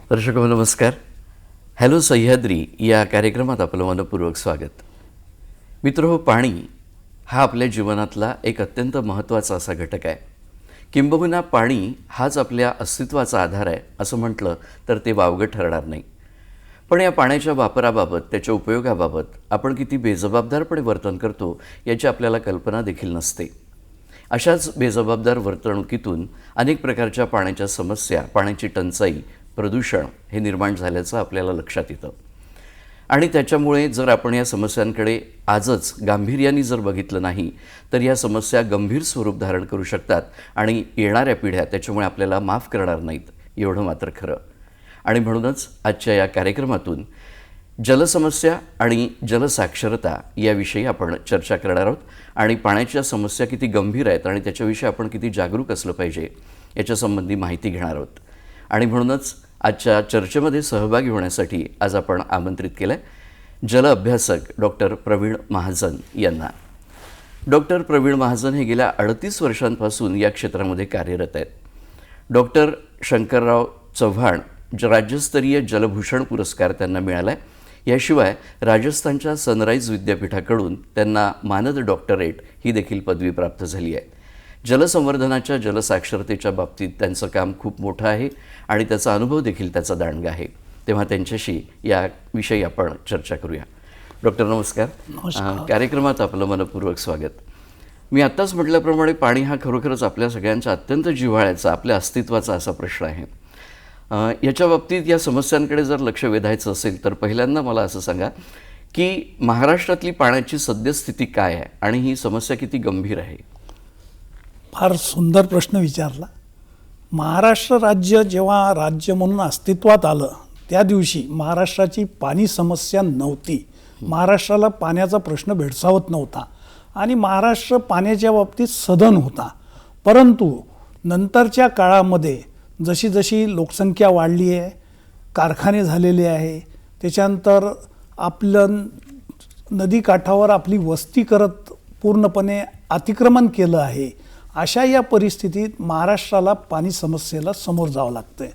दर्शक नमस्कार. हॅलो सह्याद्री या कार्यक्रमात आपलं मनपूर्वक स्वागत. मित्रहो, पाणी हा आपल्या जीवनातला एक अत्यंत महत्त्वाचा असा घटक आहे. किंबहुना पाणी हाच आपल्या अस्तित्वाचा आधार आहे असं म्हटलं तर ते वावगं ठरणार नाही. पण या पाण्याच्या वापराबाबत, त्याच्या उपयोगाबाबत आपण किती बेजबाबदारपणे वर्तन करतो याची आपल्याला कल्पना देखील नसते. अशाच बेजबाबदार वर्तणुकीतून अनेक प्रकारच्या पाण्याच्या समस्या, पाण्याची टंचाई, प्रदूषण हे निर्माण झाल्याचं आपल्याला लक्षात येतं. आणि त्याच्यामुळे जर आपण या समस्यांकडे आजच गांभीर्याने जर बघितलं नाही तर या समस्या गंभीर स्वरूप धारण करू शकतात आणि येणाऱ्या पिढ्या त्याच्यामुळे आपल्याला माफ करणार नाहीत, एवढं मात्र खरं. आणि म्हणूनच आजच्या या कार्यक्रमातून जलसमस्या आणि जलसाक्षरता याविषयी आपण चर्चा करणार आहोत. आणि पाण्याच्या समस्या किती गंभीर आहेत आणि त्याच्याविषयी आपण किती जागरूक असलं पाहिजे याच्यासंबंधी माहिती घेणार आहोत. आणि म्हणूनच आजच्या चर्चेमध्ये सहभागी होण्यासाठी आज आपण आमंत्रित केलं आहे जल अभ्यासक डॉक्टर प्रवीण महाजन यांना. डॉक्टर प्रवीण महाजन हे गेल्या 38 वर्षांपासून या क्षेत्रामध्ये कार्यरत आहेत. डॉक्टर शंकरराव चव्हाण राज्यस्तरीय जलभूषण पुरस्कार त्यांना मिळाला आहे. याशिवाय राजस्थानच्या सनराईज विद्यापीठाकडून त्यांना मानद डॉक्टरेट ही देखील पदवी प्राप्त झाली आहे. जलसंवर्धनाच्या, जलसाक्षरतेच्या बाबतीत त्यांचं काम खूप मोठं आहे आणि त्याचा अनुभव देखील त्याचा दांडगा आहे. तेव्हा त्यांच्याशी याविषयी आपण चर्चा करूया. डॉक्टर नमस्कार. कार्यक्रमात आपलं मनपूर्वक स्वागत. मी आत्ताच म्हटल्याप्रमाणे पाणी हा खरोखरच आपल्या सगळ्यांचा अत्यंत जिव्हाळ्याचा, आपल्या अस्तित्वाचा असा प्रश्न आहे. याच्या बाबतीत या समस्यांकडे जर लक्ष वेधायचं असेल तर पहिल्यांदा मला असं सांगा की महाराष्ट्रातली पाण्याची सद्यस्थिती काय आहे आणि ही समस्या किती गंभीर आहे? फार सुंदर प्रश्न विचारला. महाराष्ट्र राज्य जेव्हा राज्य म्हणून अस्तित्वात आलं त्या दिवशी महाराष्ट्राची पाणी समस्या नव्हती. महाराष्ट्राला पाण्याचा प्रश्न भेडसावत नव्हता आणि महाराष्ट्र पाण्याच्या बाबतीत सधन होता. परंतु नंतरच्या काळामध्ये जशी जशी लोकसंख्या वाढली आहे, कारखाने झालेले आहे, त्याच्यानंतर आपलं नदीकाठावर आपली वस्ती करत पूर्णपणे अतिक्रमण केलं आहे. अशा या परिस्थितीत महाराष्ट्राला पाणी समस्येला समोर जावं लागतंय.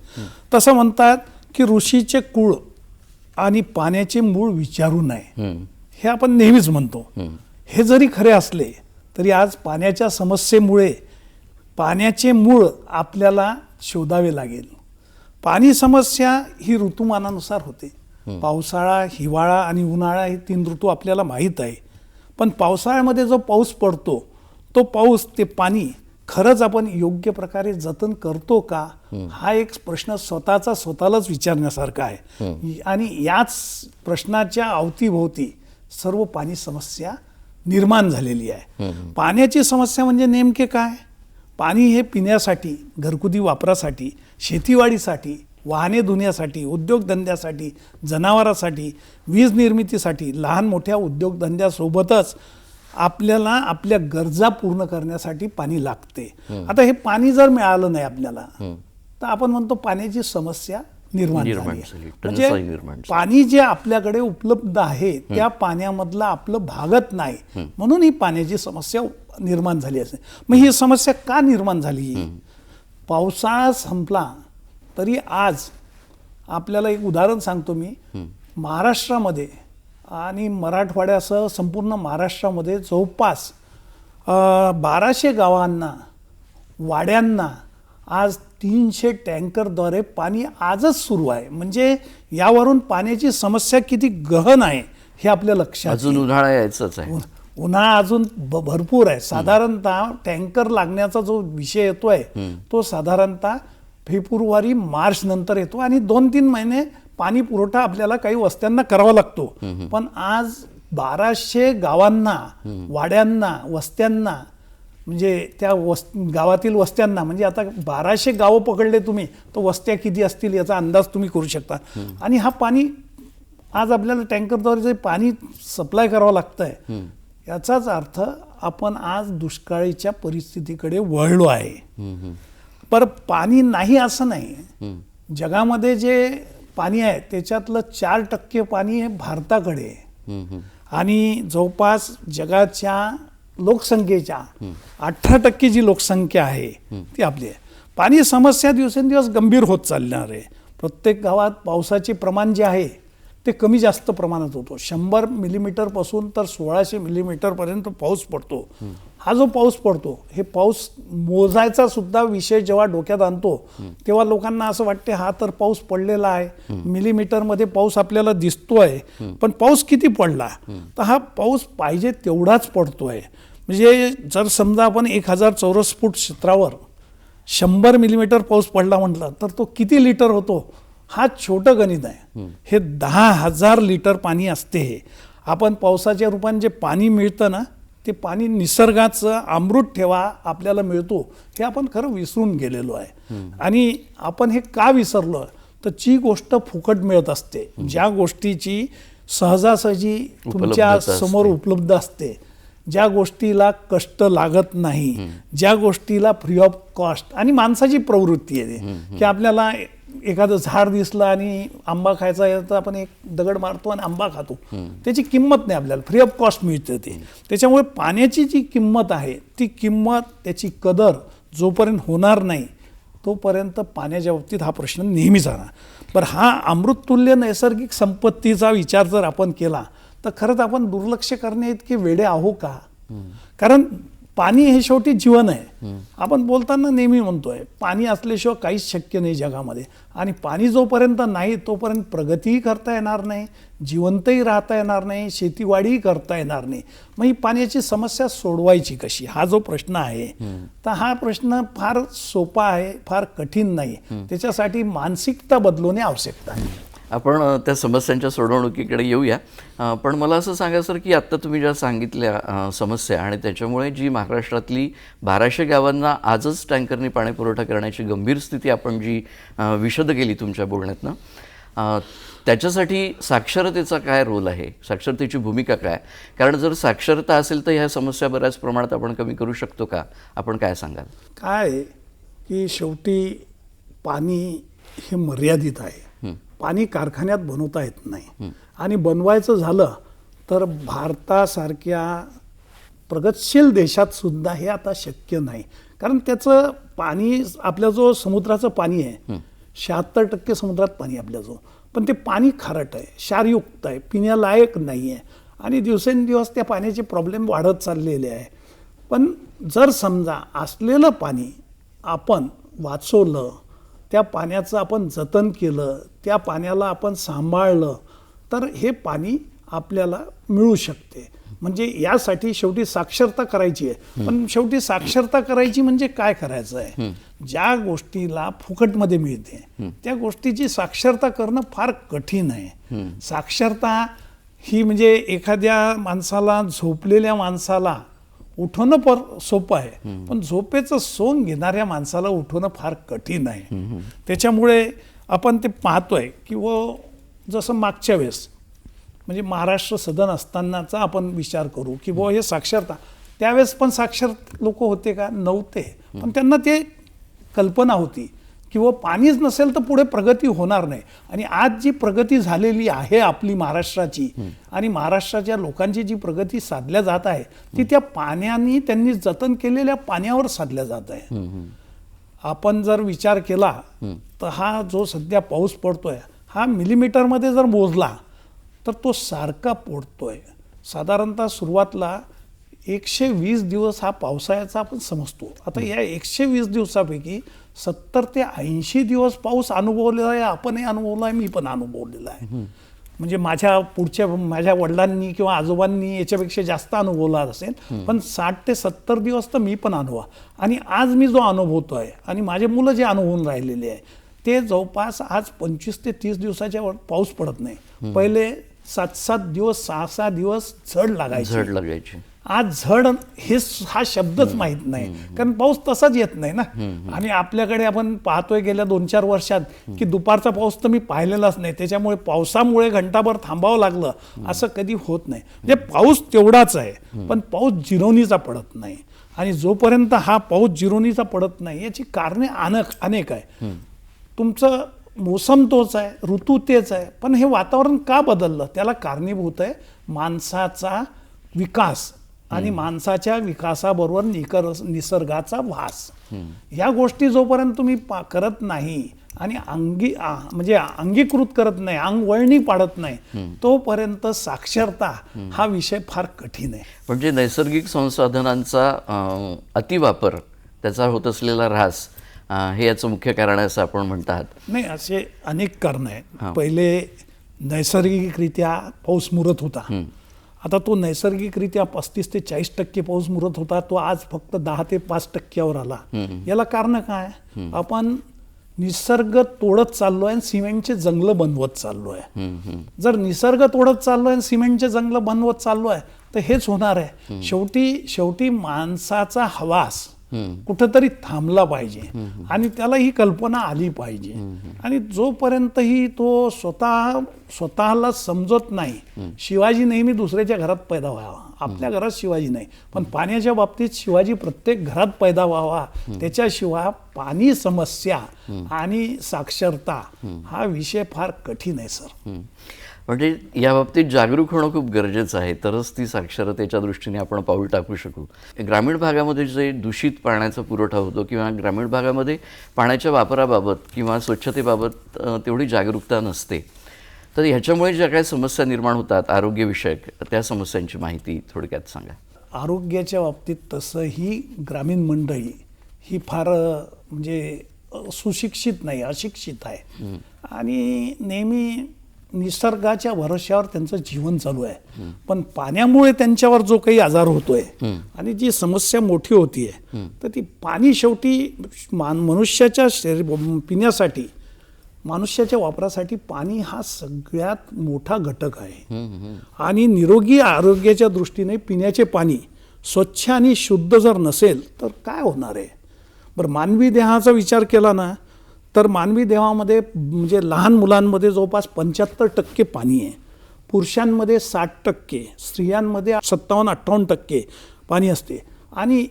तसं म्हणतात की ऋषीचे कुळ आणि पाण्याचे मूळ विचारू नये, हे आपण नेहमीच म्हणतो. हे जरी खरे असले तरी आज पाण्याच्या समस्येमुळे पाण्याचे मूळ आपल्याला शोधावे लागेल. पाणी समस्या ही ऋतुमानानुसार होते. पावसाळा, हिवाळा आणि उन्हाळा हे 3 ऋतू आपल्याला माहीत आहे. पण पावसाळ्यामध्ये जो पाऊस पडतो तो पाऊस, ते पाणी खरंच आपण योग्य प्रकारे जतन करतो का, हा एक प्रश्न स्वतःलाच विचारण्यासारखा आहे. आणि याच प्रश्नाच्या अवतीभोवती सर्व पाणी समस्या निर्माण झालेली आहे. पाण्याची समस्या म्हणजे नेमके काय? पाणी हे पिण्यासाठी, घरगुती वापरासाठी, शेतीवाडीसाठी, वाहने धुण्यासाठी, उद्योगधंद्यासाठी, जनावरांसाठी, वीज निर्मितीसाठी, लहान मोठ्या उद्योगधंद्यासोबतच आपल्याला आपल्या गरजा पूर्ण करण्यासाठी पाणी लागते. आता हे पाणी जर मिळालं नाही आपल्याला तर आपण म्हणतो पाण्याची समस्या निर्माण झाली. म्हणजे पाणी जे आपल्याकडे उपलब्ध आहे त्या पाण्यामधलं आपलं भागत नाही, म्हणून ही पाण्याची समस्या निर्माण झाली असेल. मग ही समस्या का निर्माण झाली? पावसाळा संपला तरी आज आपल्याला एक उदाहरण सांगतो मी. महाराष्ट्रामध्ये आणि मराठवाड्यासह संपूर्ण महाराष्ट्रामध्ये जवळपास 1200 गावांना, वाड्यांना आज 300 टँकरद्वारे पाणी आजच सुरू आहे. म्हणजे यावरून पाण्याची समस्या किती गहन आहे हे आपल्या लक्षात अजून उन्हाळा यायचंच आहे. उन्हाळा अजून भरपूर आहे. साधारणतः टँकर लागण्याचा जो विषय येतोय तो साधारणतः फेब्रुवारी मार्च नंतर येतो आणि 2-3 महिने पाणी पुरवठा आपल्याला काही वस्त्यांना करावा लागतो. पण आज 1200 गावांना, वाड्यांना, वस्त्यांना, म्हणजे त्या गावातील वस्त्यांना, म्हणजे आता 1200 गावं पकडले तुम्ही तर वस्त्या किती असतील याचा अंदाज तुम्ही करू शकता. आणि हा पाणी आज आपल्याला टँकरद्वारे जे पाणी सप्लाय करावं लागतंय, याचाच अर्थ आपण आज दुष्काळीच्या परिस्थितीकडे वळलो आहे. पर पाणी नाही असं नाही. जगामध्ये जे पाणी आहे त्याच्यातलं 4% पाणी हे भारताकडे आहे. आणि जवळपास जगाच्या लोकसंख्येच्या 18% जी लोकसंख्या आहे ती आपली आहे. पाणी समस्या दिवसेंदिवस गंभीर होत चालणार आहे. प्रत्येक गावात पावसाचे प्रमाण जे आहे ते कमी जास्त प्रमाणात होतो. 100 मिलीमीटरपासून तर 1600 मिलीमीटरपर्यंत पाऊस पडतो. हा जो पाऊस पडतो, हे पाऊस मोजायचा सुद्धा विषय जेव्हा डोक्यात आणतो तेव्हा लोकांना असं वाटते हा तर पाऊस पडलेला आहे, मिलीमीटरमध्ये पाऊस आपल्याला दिसतोय, पण पाऊस किती पडला? तर हा पाऊस पाहिजे तेवढाच पडतोय. म्हणजे जर समजा आपण 1000 चौरस फूट क्षेत्रावर 100 मिलीमीटर पाऊस पडला म्हटलं तर तो किती लिटर होतो? हा छोटं गणित आहे. हे 10,000 लिटर पाणी असते. हे आपण पावसाच्या रूपाने जे पाणी मिळतं ना, ते पाणी निसर्गाचं अमृत ठेवा आपल्याला मिळतो हे आपण खरं विसरून गेलेलो आहे. आणि आपण हे का विसरलो? तर जी गोष्ट फुकट मिळत असते, ज्या गोष्टीची सहजासहजी तुमच्या समोर उपलब्ध असते, ज्या गोष्टीला कष्ट लागत नाही, ज्या गोष्टीला फ्री ऑफ कॉस्ट, आणि माणसाची प्रवृत्ती आहे की आपल्याला एखादं झाड दिसलं आणि आंबा खायचा आहे तर आपण एक दगड मारतो आणि आंबा खातो. त्याची किंमत नाही, आपल्याला फ्री ऑफ कॉस्ट मिळते ते. त्याच्यामुळे पाण्याची जी किंमत आहे ती किंमत, त्याची कदर जोपर्यंत होणार नाही तोपर्यंत पाण्याच्या बाबतीत हा प्रश्न नेहमीच राहणार. पण हा अमृततुल्य नैसर्गिक संपत्तीचा विचार जर आपण केला तर खरंच आपण दुर्लक्ष करण्या इतके वेडे आहो का? कारण पाणी हे शेवटी जीवन आहे. आपण बोलताना नेहमी म्हणतोय पाणी असल्याशिवाय काहीच शक्य नाही जगामध्ये. आणि पाणी जोपर्यंत नाही तोपर्यंत प्रगतीही करता येणार नाही, जिवंतही राहता येणार नाही, शेतीवाडीही करता येणार नाही. मग ही पाण्याची समस्या सोडवायची कशी, हा जो प्रश्न आहे तर हा प्रश्न फार सोपा आहे, फार कठीण नाही. त्याच्यासाठी मानसिकता बदलवणे आवश्यकता आहे. आपण त्या समस्यांच्या सोडवणुकीकडे येऊया. पण मला असं सांगा सर की आत्ता तुम्ही ज्या सांगितल्या समस्या आणि त्याच्यामुळे जी महाराष्ट्रातली 1200 गावांना आजच टँकरने पाणी पुरवठा करण्याची गंभीर स्थिती आपण जी विशद केली तुमच्या बोलण्यातनं, त्याच्यासाठी साक्षरतेचा काय रोल आहे, साक्षरतेची भूमिका काय? कारण जर साक्षरता असेल तर ह्या समस्या बऱ्याच प्रमाणात आपण कमी करू शकतो का? आपण काय सांगाल? काय की शेवटी पाणी हे मर्यादित आहे. पाणी कारखान्यात बनवता येत नाही. आणि बनवायचं झालं तर भारतासारख्या प्रगतशील देशात सुद्धा हे आता शक्य नाही. कारण त्याचं पाणी, आपल्या जो समुद्राचं पाणी आहे 76% समुद्रात पाणी आपल्याजवळ, पण ते पाणी खारट आहे, क्षारयुक्त आहे, पिण्यालायक नाही आहे. आणि दिवसेंदिवस त्या पाण्याचे प्रॉब्लेम वाढत चाललेले आहे. पण जर समजा असलेलं पाणी आपण वाचवलं, त्या पाण्याचं आपण जतन केलं, त्या पाण्याला आपण सांभाळलं तर हे पाणी आपल्याला मिळू शकते. म्हणजे यासाठी शेवटी साक्षरता करायची आहे. पण शेवटी साक्षरता करायची म्हणजे काय करायचं आहे? ज्या गोष्टीला फुकटमध्ये मिळते त्या गोष्टीची साक्षरता करणं फार कठीण आहे. साक्षरता ही म्हणजे एखाद्या माणसाला, झोपलेल्या माणसाला उठवणं सोपं आहे, पण झोपेचं सोंग घेणाऱ्या माणसाला उठवणं फार कठीण आहे. त्याच्यामुळे आपण ते पाहतोय की जसं मागच्या वेळेस म्हणजे महाराष्ट्र सदन असतानाचा आपण विचार करू की हे साक्षरता, त्यावेळेस पण साक्षर लोक होते का? नव्हते. पण त्यांना ते कल्पना होती की पाणीच नसेल तर पुढे प्रगती होणार नाही. आणि आज जी प्रगती झालेली आहे आपली महाराष्ट्राची आणि महाराष्ट्राच्या लोकांची जी प्रगती साधल्या जात आहे ती त्या पाण्याने, त्यांनी जतन केलेल्या पाण्यावर साधल्या जात आहे. आपण जर विचार केला तर हा जो सध्या पाऊस पडतोय हा मिलीमीटरमध्ये जर मोजला तर तो सारखा पडतोय. साधारणतः सुरुवातला 120 दिवस हा पावसाळ्याचा आपण समजतो. आता या 120 दिवसापैकी 70 ते 80 दिवस पाऊस अनुभवलेला आहे, आपणही अनुभवला आहे, मी पण अनुभवलेला आहे. म्हणजे माझ्या वडिलांनी किंवा आजोबांनी याच्यापेक्षा जास्त अनुभवला असेल, पण 60 ते 70 दिवस तर मी पण अनुभवा. आणि आज मी जो अनुभवतो आहे आणि माझे मुलं जे अनुभवून राहिलेले आहे ते जवळपास आज 25 ते 30 दिवसाच्या वर पाऊस पडत नाही. पहिले 7-7 दिवस 6-6 दिवस झड लागायची. आज झड हा शब्दच माहीत नाही, कारण पाऊस तसाच येत नाही ना. आणि आपल्याकडे आपण पाहतोय गेल्या 2-4 वर्षात की दुपारचा पाऊस तर मी पाहिलेलाच नाही. त्याच्यामुळे पावसामुळे घंटाभर थांबावं लागलं असं कधी होत नाही. म्हणजे पाऊस तेवढाच आहे, पण पाऊस जिरोनीचा पडत नाही. आणि जोपर्यंत हा पाऊस जिरोनीचा पडत नाही याची कारणे अनेक आहे. तुमचं मोसम तोच आहे, ऋतू तेच आहे, पण हे वातावरण का बदललं त्याला कारणीभूत आहे माणसाचा विकास आणि माणसाच्या विकासाबरोबर निसर्गाचा वास. या गोष्टी जोपर्यंत तुम्ही करत नाही आणि म्हणजे अंगीकृत करत नाही, अंगवळणी पाडत नाही, तोपर्यंत साक्षरता हा विषय फार कठीण आहे. म्हणजे नैसर्गिक संसाधनांचा अतिवापर, त्याचा होत असलेला ऱ्हास हे याचं मुख्य कारण आहे असं आपण म्हणत आहात. नाही, असे अनेक कारण आहेत. पहिले नैसर्गिकरित्या पाऊस मुरत होता. आता तो नैसर्गिकरित्या 35 ते 40% पाऊस मुरत होता, तो आज फक्त 10 ते 5% आला. याला कारण काय? आपण निसर्ग तोडत चाललोय आणि सिमेंटचे जंगल बनवत चाललोय. जर निसर्ग तोडत चाललोय आणि सिमेंटचे जंगल बनवत चाललोय तर हेच होणार आहे. शेवटी माणसाचा हवास कुठंतरी थांबला पाहिजे आणि त्याला ही कल्पना आली पाहिजे. आणि जोपर्यंतही तो स्वतःला समजत नाही, शिवाजी नेहमी दुसऱ्याच्या घरात पैदा व्हावा, आपल्या घरात शिवाजी नाही, पण पाण्याच्या बाबतीत शिवाजी प्रत्येक घरात पैदा व्हावा. त्याच्याशिवाय पाणी समस्या आणि साक्षरता हा विषय फार कठीण आहे सर. म्हणजे या बाबतीत जागरूक होणं खूप गरजेचं आहे, तरच ती साक्षरतेच्या दृष्टीने आपण पाऊल टाकू शकू. ग्रामीण भागामध्ये जे दूषित पाण्याचा पुरवठा होतो किंवा ग्रामीण भागामध्ये पाण्याच्या वापराबाबत किंवा स्वच्छतेबाबत तेवढी जागरूकता नसते, तर ह्याच्यामुळे ज्या काही समस्या निर्माण होतात आरोग्यविषयक, त्या समस्यांची माहिती थोडक्यात सांगा. आरोग्याच्या बाबतीत तसंही ग्रामीण मंडळी ही फार म्हणजे सुशिक्षित नाही, अशिक्षित आहे आणि नेहमी निसर्गाच्या भरोश्यावर त्यांचं जीवन चालू आहे. पण पाण्यामुळे त्यांच्यावर जो काही आजार होतोय आणि जी समस्या मोठी होतीये, तर ती पाणी शेवटी मनुष्याच्या पिण्यासाठी, मनुष्याच्या वापरासाठी पाणी हा सगळ्यात मोठा घटक आहे. आणि निरोगी आरोग्याच्या दृष्टीने पिण्याचे पाणी स्वच्छ आणि शुद्ध जर नसेल तर काय होणार आहे? बरं, मानवी देहाचा विचार केला ना तर मानवी देहामध्ये म्हणजे लहान मुलांमध्ये जवळपास 75% पाणी आहे, पुरुषांमध्ये 60%, स्त्रियांमध्ये 57-58% पाणी असते. आणि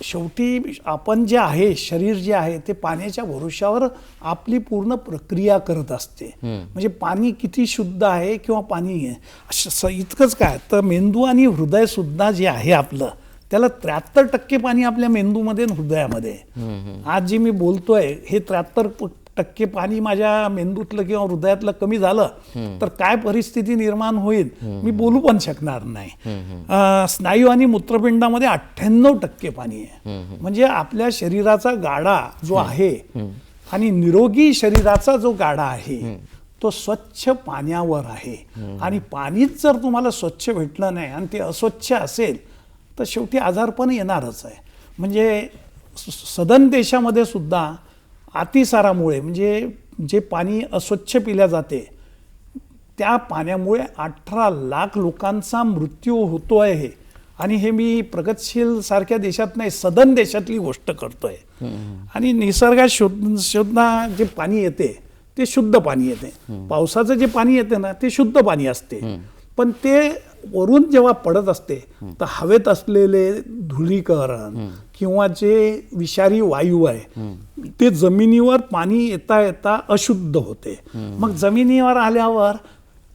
शेवटी आपण जे आहे, शरीर जे आहे ते पाण्याच्या भरोश्यावर आपली पूर्ण प्रक्रिया करत असते. म्हणजे पाणी किती शुद्ध आहे किंवा पाणी आहे इतकंच काय, तर मेंदू आणि हृदय सुद्धा जे आहे आपलं, त्याला 73% पाणी आपल्या मेंदूमध्ये हृदयामध्ये. आज जे मी बोलतोय हे 73% पाणी माझ्या मेंदूतलं किंवा हृदयातलं कमी झालं तर काय परिस्थिती निर्माण होईल मी बोलू पण शकणार नाही. स्नायू आणि मूत्रपिंडामध्ये 98% पाणी आहे. म्हणजे आपल्या शरीराचा गाडा जो आहे आणि निरोगी शरीराचा जो गाडा आहे तो स्वच्छ पाण्यावर आहे. आणि पाणीच जर तुम्हाला स्वच्छ भेटलं नाही आणि ते अस्वच्छ असेल तर शेवटी आजारपण येणारच आहे. म्हणजे सदन देशामध्ये सुद्धा अतिसारामुळे, म्हणजे जे पाणी अस्वच्छ पिल्या जाते त्या पाण्यामुळे 18 लाख लोकांचा मृत्यू होतो आहे. आणि हे मी प्रगतशील सारख्या देशात नाही, सदन देशातली गोष्ट करतोय. आणि निसर्गात शुद्ध जे पाणी येते ते शुद्ध पाणी येते. पावसाचं जे पाणी येते ना ते शुद्ध पाणी असते, पण ते वरून जेव्हा पडत असते तर हवेत असलेले धुळीकरण किंवा जे विषारी वायू आहे ते जमिनीवर पाणी येता येता अशुद्ध होते. मग जमिनीवर आल्यावर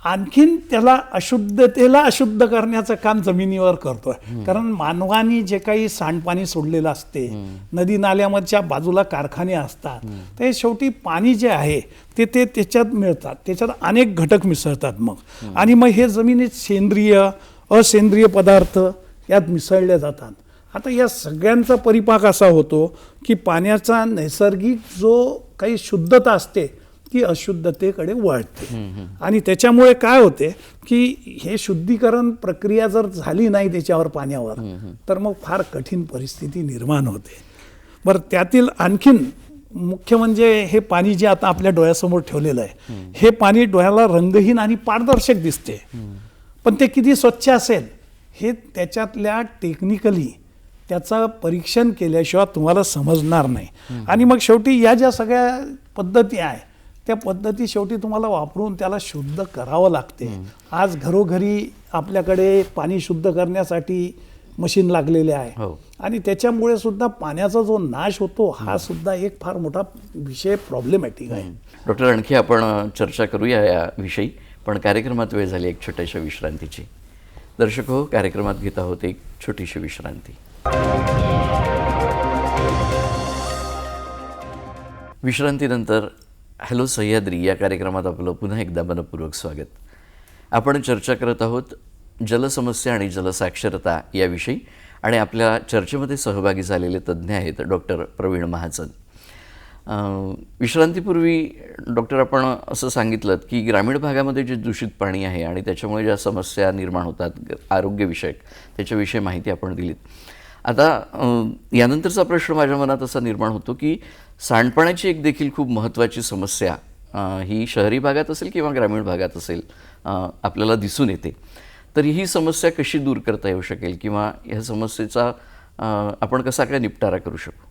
आणखीन त्याला अशुद्धतेला अशुद्ध करण्याचं काम जमिनीवर करतोय. कारण मानवानी जे काही सांडपाणी सोडलेलं असते, नदी नाल्यामधच्या बाजूला कारखाने असतात, ते शेवटी पाणी जे आहे ते त्याच्यात मिळतात, त्याच्यात अनेक घटक मिसळतात. मग हे जमिनीत सेंद्रिय असेंद्रिय पदार्थ यात मिसळले जातात. आता या सगळ्यांचा परिपाक असा होतो की पाण्याचा नैसर्गिक जो काही शुद्धता असते ती अशुद्धतेकडे वळते. आणि त्याच्यामुळे काय होते की हे शुद्धीकरण प्रक्रिया जर झाली नाही त्याच्यावर पाण्यावर तर मग फार कठीण परिस्थिती निर्माण होते. बरं, त्यातील आणखीन मुख्य म्हणजे हे पाणी जे आता आपल्या डोळ्यासमोर ठेवलेलं आहे, हे पाणी डोळ्याला रंगहीन आणि पारदर्शक दिसते, पण ते किती स्वच्छ असेल हे त्याच्यातल्या टेक्निकली त्याचं परीक्षण केल्याशिवाय तुम्हाला समजणार नाही. आणि मग शेवटी या ज्या सगळ्या पद्धती आहे त्या पद्धती शेवटी तुम्हाला वापरून त्याला शुद्ध करावं लागते. आज घरोघरी आपल्याकडे पाणी शुद्ध करण्यासाठी मशीन लागलेले आहे आणि त्याच्यामुळे सुद्धा पाण्याचा जो नाश होतो हा सुद्धा एक फार मोठा विषय प्रॉब्लेमॅटिक आहे. डॉक्टर, आणखी आपण चर्चा करूया याविषयी, पण कार्यक्रमात वेळ झाली एक छोट्याशा विश्रांतीची. दर्शक हो, कार्यक्रमात घेत आहोत एक छोटीशी विश्रांती. विश्रांतीनंतर हॅलो सह्याद्री या कार्यक्रमात आपलं पुन्हा एकदा मनपूर्वक स्वागत. आपण चर्चा करत आहोत जलसमस्या आणि जलसाक्षरता याविषयी आणि आपल्या चर्चेमध्ये सहभागी झालेले तज्ज्ञ आहेत डॉक्टर प्रवीण महाजन. विश्रांतीपूर्वी डॉक्टर, आपण असं सांगितलं की ग्रामीण भागामध्ये जे दूषित पाणी आहे आणि त्याच्यामुळे ज्या समस्या निर्माण होतात आरोग्यविषयक त्याच्याविषयी माहिती आपण दिलीत. आता यानंतरचा प्रश्न माझ्या मनात असा निर्माण होतो की सांडपाण्याची एक देखील खूप महत्त्वाची समस्या ही शहरी भागात असेल किंवा ग्रामीण भागात असेल आपल्याला दिसून येते. तर ही समस्या कशी दूर करता येऊ शकेल किंवा ह्या समस्येचा आपण कसा काय निपटारा करू शकू?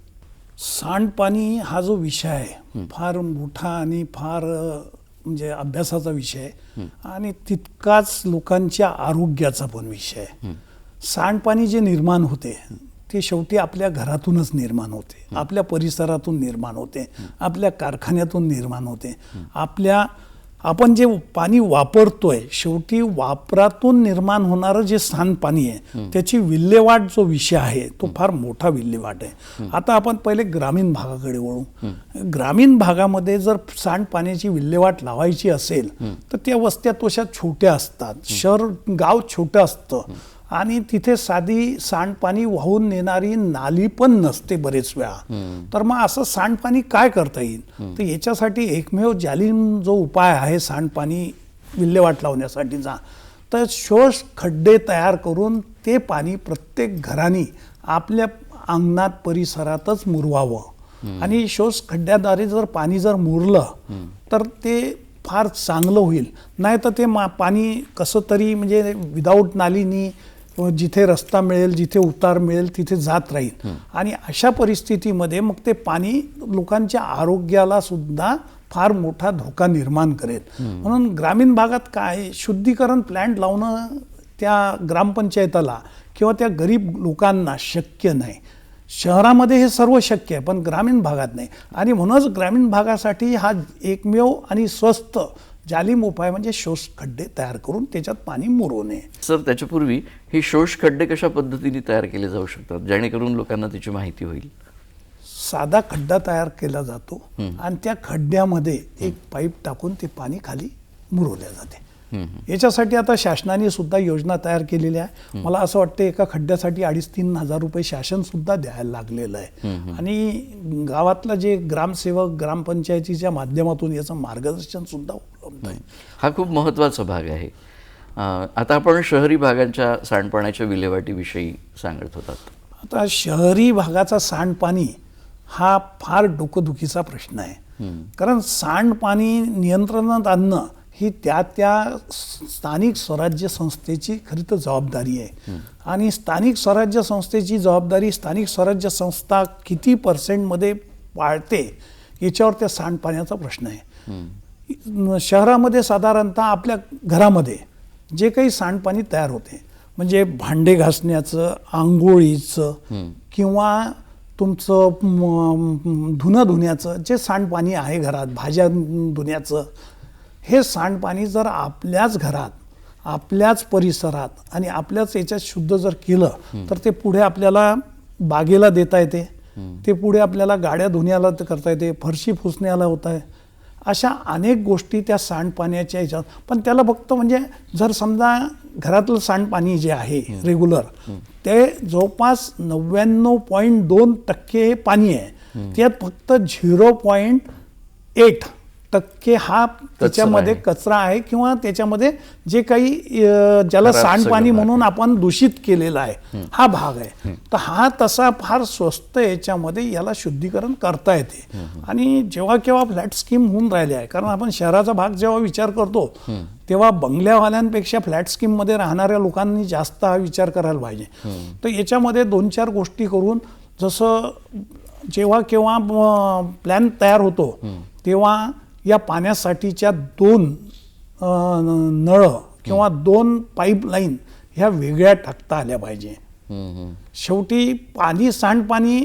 सांडपाणी हा जो विषय आहे फार मोठा आणि फार म्हणजे अभ्यासाचा विषय आहे आणि तितकाच लोकांच्या आरोग्याचा पण विषय आहे. सांडपाणी जे निर्माण होते ते शेवटी आपल्या घरातूनच निर्माण होते, आपल्या परिसरातून निर्माण होते, आपल्या कारखान्यातून निर्माण होते. आपण जे पाणी वापरतोय शेवटी वापरातून निर्माण होणारं जे सांडपाणी आहे त्याची विल्हेवाट जो विषय आहे तो फार मोठा विल्हेवाट आहे. आता आपण पहिले ग्रामीण भागाकडे वळू. ग्रामीण भागामध्ये जर सांडपाण्याची विल्हेवाट लावायची असेल तर त्या वस्त्या तशा छोट्या असतात, गाव छोटं असतं आणि तिथे साधी सांडपाणी वाहून नेणारी नाली पण नसते बरेच वेळा. तर मग असं सांडपाणी काय करता येईल? तर याच्यासाठी एकमेव जालीम जो उपाय आहे सांडपाणी विल्हेवाट लावण्यासाठीचा, तर शोष खड्डे तयार करून ते पाणी प्रत्येक घराने आपल्या अंगणात परिसरातच मुरवावं. आणि शोष खड्ड्याद्वारे जर पाणी जर मुरलं तर ते फार चांगलं होईल. नाही तर ते पाणी कसं तरी म्हणजे विदाऊट नालीनी जिथे रस्ता मिळेल जिथे उतार मिळेल तिथे जात राहील आणि अशा परिस्थितीमध्ये मग ते पाणी लोकांच्या आरोग्याला सुद्धा फार मोठा धोका निर्माण करेल. म्हणून ग्रामीण भागात काय शुद्धीकरण प्लॅन्ट लावणं त्या ग्रामपंचायताला किंवा त्या गरीब लोकांना शक्य नाही. शहरामध्ये हे सर्व शक्य आहे पण ग्रामीण भागात नाही. आणि म्हणूनच ग्रामीण भागासाठी हा एकमेव आणि स्वस्त जालीम उपाय म्हणजे शोष खड्डे तयार करून त्याच्यात पाणी मुरवणे. सर, त्याच्यापूर्वी हे शोष खड्डे कशा पद्धतीने तयार केले जाऊ शकतात जेणेकरून लोकांना त्याची माहिती होईल? साधा खड्डा तयार केला जातो आणि त्या खड्ड्यामध्ये एक पाईप टाकून ते पाणी खाली मुरवल्या जाते. याच्यासाठी आता शासनाने सुद्धा योजना तयार केलेल्या आहे. मला असं वाटतं एका खड्ड्यासाठी 2,500-3,000 हजार रुपये शासन सुद्धा द्यायला लागलेलं आहे. आणि गावातला जे ग्रामसेवक ग्रामपंचायतीच्या माध्यमातून याचं मार्गदर्शन सुद्धा उपलब्ध आहे. हा खूप महत्त्वाचा भाग आहे. आता आपण शहरी भागांच्या सांडपाण्याच्या विल्हेवाटीविषयी सांगत होतात. आता शहरी भागाचा सांडपाणी हा फार डोकंदुखीचा प्रश्न आहे. कारण सांडपाणी नियंत्रणात आणणं ही त्या स्थानिक स्वराज्य संस्थेची खरी तर जबाबदारी आहे. आणि स्थानिक स्वराज्य संस्थेची जबाबदारी स्थानिक स्वराज्य संस्था किती % पाळते याच्यावर त्या सांडपाण्याचा प्रश्न आहे. शहरामध्ये साधारणतः आपल्या घरामध्ये जे काही सांडपाणी तयार होते म्हणजे भांडे घासण्याचं, आंघोळीचं किंवा तुमचं धुणं धुण्याचं जे सांडपाणी आहे घरात, भाज्या धुण्याचं, हे सांडपाणी जर आपल्याच घरात आपल्याच परिसरात आणि आपल्याच याच्यात शुद्ध जर केलं तर ते पुढे आपल्याला बागेला देता येते, ते पुढे आपल्याला गाड्या धुण्याला करता येते, फरशी पुसण्याला होत आहे. अशा अनेक गोष्टी त्या सांडपाण्याच्या ह्याच्यात. पण त्याला फक्त म्हणजे जर समजा घरातलं सांडपाणी जे आहे रेग्युलर ते जवळपास 99.2% हे पाणी आहे. त्यात फक्त 0.8 टक्के हा त्याच्यामध्ये कचरा आहे किंवा त्याच्यामध्ये जे काही ज्याला खराब सांडपाणी सगळं म्हणून आपण दूषित केलेला आहे हा भाग आहे. तर हा तसा फार स्वस्त याच्यामध्ये याला शुद्धीकरण करता येते. आणि जेव्हा केव्हा फ्लॅट स्कीम होऊन राहिले आहे, कारण आपण शहराचा भाग जेव्हा विचार करतो तेव्हा बंगल्यावाल्यांपेक्षा फ्लॅट स्कीममध्ये राहणाऱ्या लोकांनी जास्त हा विचार करायला पाहिजे. तर याच्यामध्ये 2-4 गोष्टी करून, जसं जेव्हा केव्हा प्लॅन तयार होतो तेव्हा या पाण्यासाठीच्या 2 नळ किंवा 2 पाईपलाईन ह्या वेगळ्या टाकता आल्या पाहिजे. शेवटी पाणी, सांडपाणी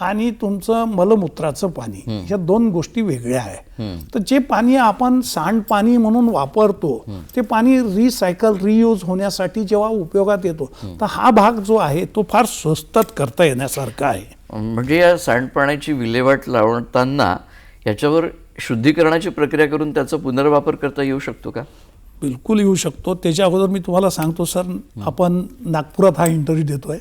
आणि तुमचं मलमूत्राचं पाणी, ह्या 2 गोष्टी वेगळ्या आहे. तर जे पाणी आपण सांडपाणी म्हणून वापरतो ते पाणी रिसायकल, रियूज होण्यासाठी जेव्हा उपयोगात येतो तर हा भाग जो आहे तो फार स्वस्तात करता येण्यासारखा आहे. म्हणजे या सांडपाण्याची विल्हेवाट लावताना याच्यावर शुद्धीकरणाची प्रक्रिया करून त्याचा पुनर्वापर करता येऊ शकतो का? बिलकुल येऊ शकतो. त्याच्या अगोदर मी तुम्हाला सांगतो सर, आपण नागपुरात हा इंटरव्ह्यू देतोय.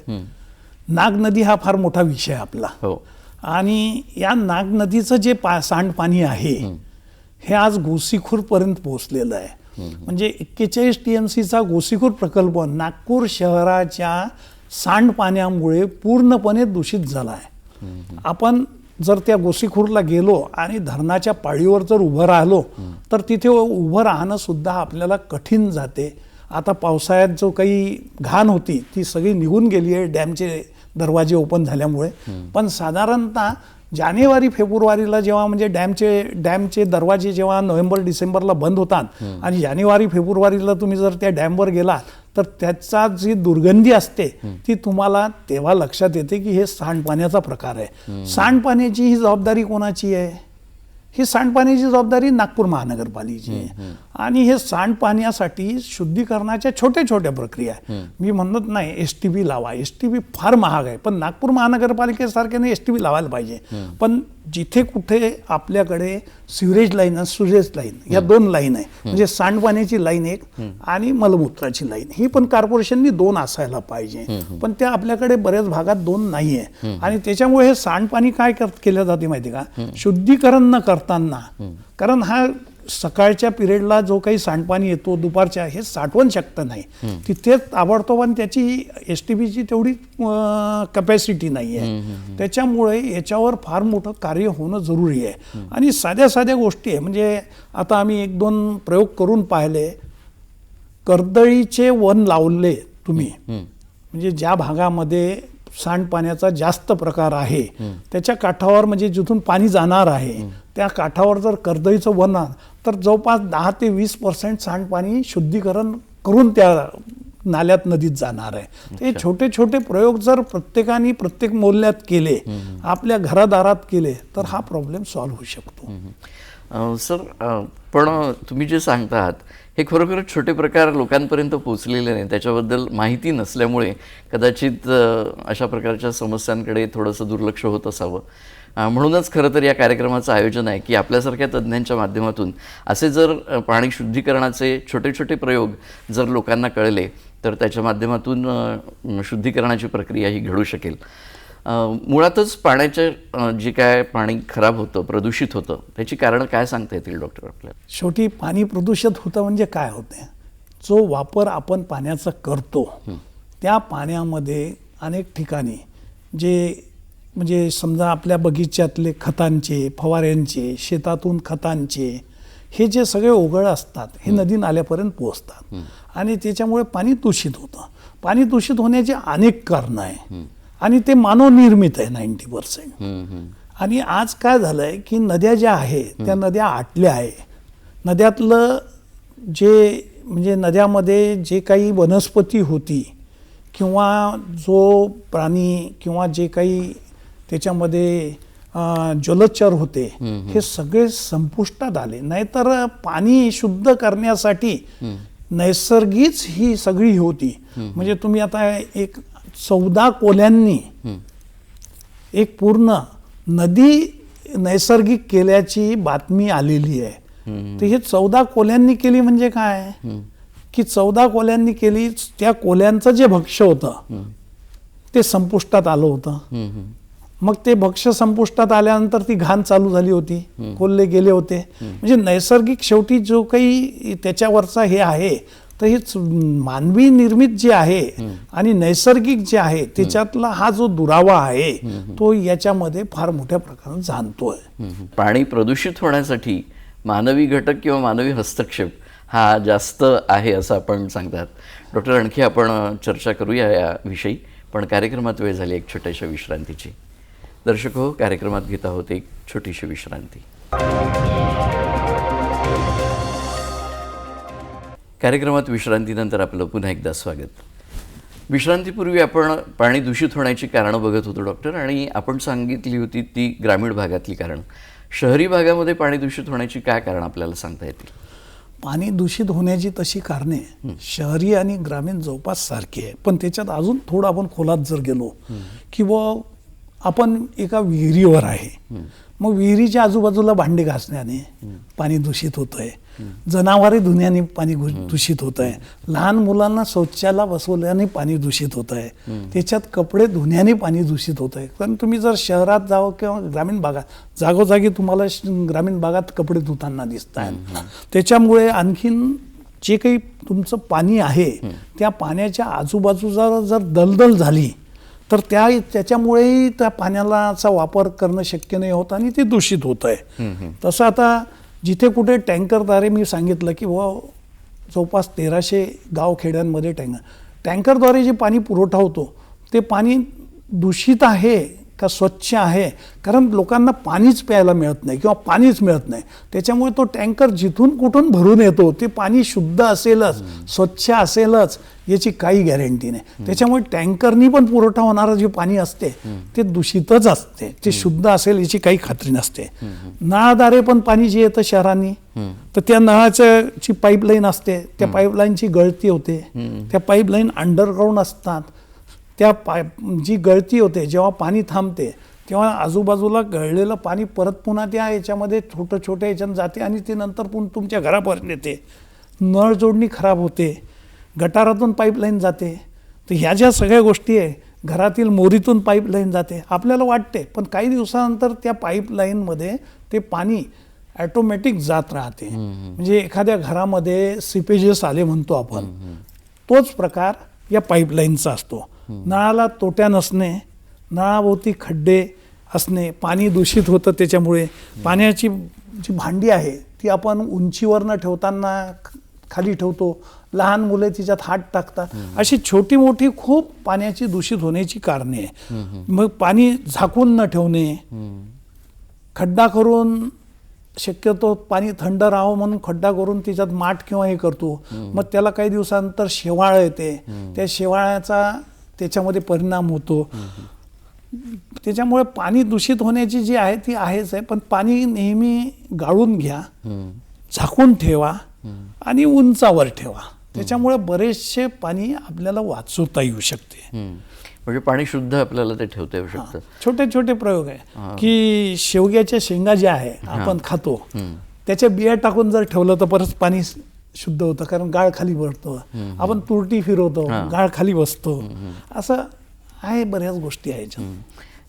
नाग नदी हा फार मोठा विषय आहे आपला. हो. आणि या नाग नदीचं जे सांडपाणी आहे हे आज गोसीखूरपर्यंत पोहोचलेलं आहे. म्हणजे 41 TMCचा गोसीखूर प्रकल्प नागपूर शहराच्या सांडपाण्यामुळे पूर्णपणे दूषित झाला आहे. आपण जर त्या गोसीखूरला गेलो आणि धरणाच्या पाळीवर जर उभं राहिलो तर तिथे उभं राहणं सुद्धा आपल्याला कठीण जाते. आता पावसाळ्यात जो काही घाण होती ती सगळी निघून गेली आहे डॅमचे दरवाजे ओपन झाल्यामुळे. पण साधारणतः जानेवारी फेब्रुवारीला जेव्हा म्हणजे डॅमचे दरवाजे जेव्हा नोव्हेंबर-डिसेंबरला बंद होतात आणि जानेवारी फेब्रुवारीला तुम्ही जर त्या डॅमवर गेला तर त्याचा जी दुर्गंधी असते ती तुम्हाला तेव्हा लक्षात येते की हे सांडपाण्याचा प्रकार आहे. सांडपाण्याची ही जबाबदारी कोणाची आहे? ही सांडपाण्याची जबाबदारी नागपूर महानगरपालिकेची आहे. आणि हे सांडपाण्यासाठी शुद्धीकरणाच्या छोट्या छोट्या प्रक्रिया आहे. मी म्हणत नाही STP लावा, STP फार महाग आहे, पण नागपूर महानगरपालिकेसारख्याने STP लावायला पाहिजे. पण जिथे कुठे आपल्याकडे सिवरेज लाईन, सुरेज लाईन या 2 लाईन आहे, म्हणजे सांडपाण्याची लाईन एक आणि मलमूत्राची लाईन, ही पण कॉर्पोरेशननी 2 असायला पाहिजे. पण त्या आपल्याकडे बऱ्याच भागात 2 नाही आहे. आणि त्याच्यामुळे हे सांडपाणी काय केलं जाते माहिती का? शुद्धीकरण न करताना, कारण हा सकाळच्या पिरियडला जो काही सांडपाणी येतो दुपारच्या, हे साठवण शक्य नाही. तिथेच ताबडतोब त्याची STPची तेवढी कॅपॅसिटी नाही आहे. त्याच्यामुळे याच्यावर फार मोठं कार्य होणं जरुरी आहे. आणि साध्या साध्या गोष्टी आहे, म्हणजे आता आम्ही 1-2 प्रयोग करून पाहिले. कर्दळीचे वन लावले तुम्ही, म्हणजे ज्या भागामध्ये सांडपाण्याचा जास्त प्रकार आहे त्याच्या काठावर, म्हणजे जिथून पाणी जाणार आहे त्या काठावर जर कर्दळीचं वन तर जवळपास 10 ते 20% सांडपाणी शुद्धीकरण करून त्या नाल्यात नदीत जाणार आहे. ते छोटे छोटे प्रयोग जर प्रत्येकाने प्रत्येक मोहल्ल्यात केले, आपल्या घरादारात केले तर हा प्रॉब्लेम सॉल्व्ह होऊ शकतो. सर, पण तुम्ही जे सांगतात हे खरोखर छोटे प्रकार लोकांपर्यंत पोहोचलेले नाही, त्याच्याबद्दल माहिती नसल्यामुळे कदाचित अशा प्रकारच्या समस्यांकडे थोडंसं दुर्लक्ष होत असावं. म्हणूनच खरं तर या कार्यक्रमाचं आयोजन आहे की आपल्यासारख्या तज्ज्ञांच्या माध्यमातून असे जर पाणी शुद्धीकरणाचे छोटे छोटे प्रयोग जर लोकांना कळले तर त्याच्या माध्यमातून शुद्धीकरणाची प्रक्रिया ही घडू शकेल. मुळातच पाण्याच्या जे काय पाणी खराब होतं, प्रदूषित होतं, त्याची कारणं काय सांगता येतील डॉक्टर आपल्याला? शेवटी पाणी प्रदूषित होतं म्हणजे काय होते? जो वापर आपण पाण्याचा करतो त्या पाण्यामध्ये अनेक ठिकाणी जे म्हणजे समजा आपल्या बगीच्यातले खतांचे, फवाऱ्यांचे, शेतातून खतांचे हे जे सगळे ओघळ असतात हे नदी नाल्यापर्यंत पोहोचतात आणि त्याच्यामुळे पाणी दूषित होतं. पाणी दूषित होण्याचे अनेक कारणं आहे आणि ते मानवनिर्मित आहे 90%. आणि आज काय झालं आहे की नद्या ज्या आहेत त्या नद्या आटल्या आहे. नद्यातलं जे म्हणजे नद्यामध्ये जे काही वनस्पती होती किंवा जो प्राणी किंवा जे काही त्याच्यामध्ये जलचर होते हे सगळे संपुष्टात आले. नाहीतर पाणी शुद्ध करण्यासाठी नैसर्गिक ही सगळी होती. म्हणजे तुम्ही आता एक 14 कोल्यांनी एक पूर्ण नदी नैसर्गिक केल्याची बातमी आलेली आहे. तर हे 14 कोल्यांनी केली म्हणजे काय की 14 कोल्यांनी केली, त्या कोल्यांचं जे भक्ष्य होतं ते संपुष्टात आलं होतं. मग ते भक्ष्य संपुष्टात आल्यानंतर ती घाण चालू झाली होती, कोल्हे गेले होते. म्हणजे नैसर्गिक शेवटी जो काही त्याच्यावरचा हे आहे, तर हे मानवी निर्मित जे आहे आणि नैसर्गिक जे आहे त्याच्यातला हा जो दुरावा आहे तो याच्यामध्ये फार मोठ्या प्रकारात जाणतोय. पाणी प्रदूषित होण्यासाठी मानवी घटक किंवा मानवी हस्तक्षेप हा जास्त आहे असं आपण सांगतात. डॉक्टर, आणखी आपण चर्चा करूया याविषयी, पण कार्यक्रमात वेळ झाली एक छोट्याशा विश्रांतीची. दर्शक हो, कार्यक्रमात घेत आहोत एक छोटीशी विश्रांती. कार्यक्रमात विश्रांतीनंतर आपलं पुन्हा एकदा स्वागत. विश्रांतीपूर्वी आपण पाणी दूषित होण्याची कारणं बघत होतो डॉक्टर, आणि आपण सांगितली होती ती ग्रामीण भागातली कारणं. शहरी भागामध्ये पाणी दूषित होण्याची काय कारण आपल्याला सांगता येतील? पाणी दूषित होण्याची तशी कारणे शहरी आणि ग्रामीण जवळपास सारखी आहे, पण त्याच्यात अजून थोडं आपण खोलात जर गेलो, किंवा आपण एका विहिरीवर आहे, मग विहिरीच्या आजूबाजूला भांडी घासण्याने पाणी दूषित होतंय, जनावरे धुण्याने पाणी दूषित होत आहे, लहान मुलांना शौचाला बसवल्याने पाणी दूषित होत आहे, त्याच्यात कपडे धुण्याने पाणी दूषित होत आहे. कारण तुम्ही जर शहरात जावं किंवा ग्रामीण भागात, जागोजागी तुम्हाला ग्रामीण भागात कपडे धुताना दिसत आहेत. त्याच्यामुळे आणखीन जे काही तुमचं पाणी आहे त्या पाण्याच्या आजूबाजूला जर दलदल झाली तर त्याच्यामुळेही त्या पाण्याचा वापर करणं शक्य नाही होत आणि ते दूषित होत आहे. तसं आता जिथे कुठे टँकरद्वारे मी सांगितलं की जवळपास 1300 गावखेड्यांमध्ये टँकरद्वारे जे पाणी पुरवठा होतो ते पाणी दूषित आहे का स्वच्छ आहे? कारण लोकांना पाणीच प्यायला मिळत नाही किंवा पाणीच मिळत नाही. त्याच्यामुळे तो टँकर जिथून कुठून भरून येतो ते पाणी शुद्ध असेलच, स्वच्छ असेलच याची काही गॅरंटी नाही. त्याच्यामुळे टँकरनी पण पुरवठा होणारं जे पाणी असते ते दूषितच असते, ते शुद्ध असेल याची काही खात्री नसते. नळाद्वारे पण पाणी जे येतं शहरांनी, तर त्या नळाची पाईपलाईन असते, त्या पाईपलाईनची गळती होते, त्या पाईपलाईन अंडरग्राऊंड असतात, त्या जी गळती होते जेव्हा पाणी थांबते तेव्हा आजूबाजूला गळलेलं पाणी परत पुन्हा त्या याच्यामध्ये छोट्या याच्यानं जाते आणि ते नंतर पुन्हा तुमच्या घरापर्यंत येते. नळ जोडणी खराब होते, गटारातून पाईपलाईन जाते. तर ह्या ज्या सगळ्या गोष्टी आहे, घरातील मोरीतून पाईपलाईन जाते, आपल्याला वाटते, पण काही दिवसानंतर त्या पाईपलाईनमध्ये ते पाणी ॲटोमॅटिक जात राहते. म्हणजे एखाद्या घरामध्ये सिपेजेस आले म्हणतो आपण, तोच प्रकार या पाईपलाईनचा असतो. नळाला तोट्या नसणे, नळाभोवती खड्डे असणे, पाणी दूषित होतं. त्याच्यामुळे पाण्याची जी भांडी आहे ती आपण उंचीवर न ठेवताना खाली ठेवतो, लहान मुले तिच्यात हात टाकतात. अशी छोटी मोठी खूप पाण्याची दूषित होण्याची कारणे आहे. मग पाणी झाकून न ठेवणे, खड्डा करून, शक्यतो पाणी थंड राहावं म्हणून खड्डा करून तिच्यात माठ किंवा हे करतो, मग त्याला काही दिवसानंतर शेवाळ येते, त्या शेवाळ्याचा त्याच्यामध्ये परिणाम होतो. त्याच्यामुळे पाणी दूषित होण्याची जी आहे ती आहेच आहे, पण पाणी नेहमी गाळून घ्या, झाकून ठेवा आणि उंचावर ठेवा. त्याच्यामुळे बरेचसे पाणी आपल्याला वाचवता येऊ शकते. म्हणजे पाणी शुद्ध आपल्याला ते ठेवता येऊ शकतं. छोटे छोटे प्रयोग आहे की शेवग्याच्या शेंगा ज्या आहे आपण खातो, त्याच्या बिया टाकून जर ठेवलं तर परत पाणी शुद्ध होतं, कारण गाळ खाली बसतो. आपण तुरटी फिरवतो, गाळ खाली बसतो. असं आहे, बऱ्याच गोष्टी आहेत.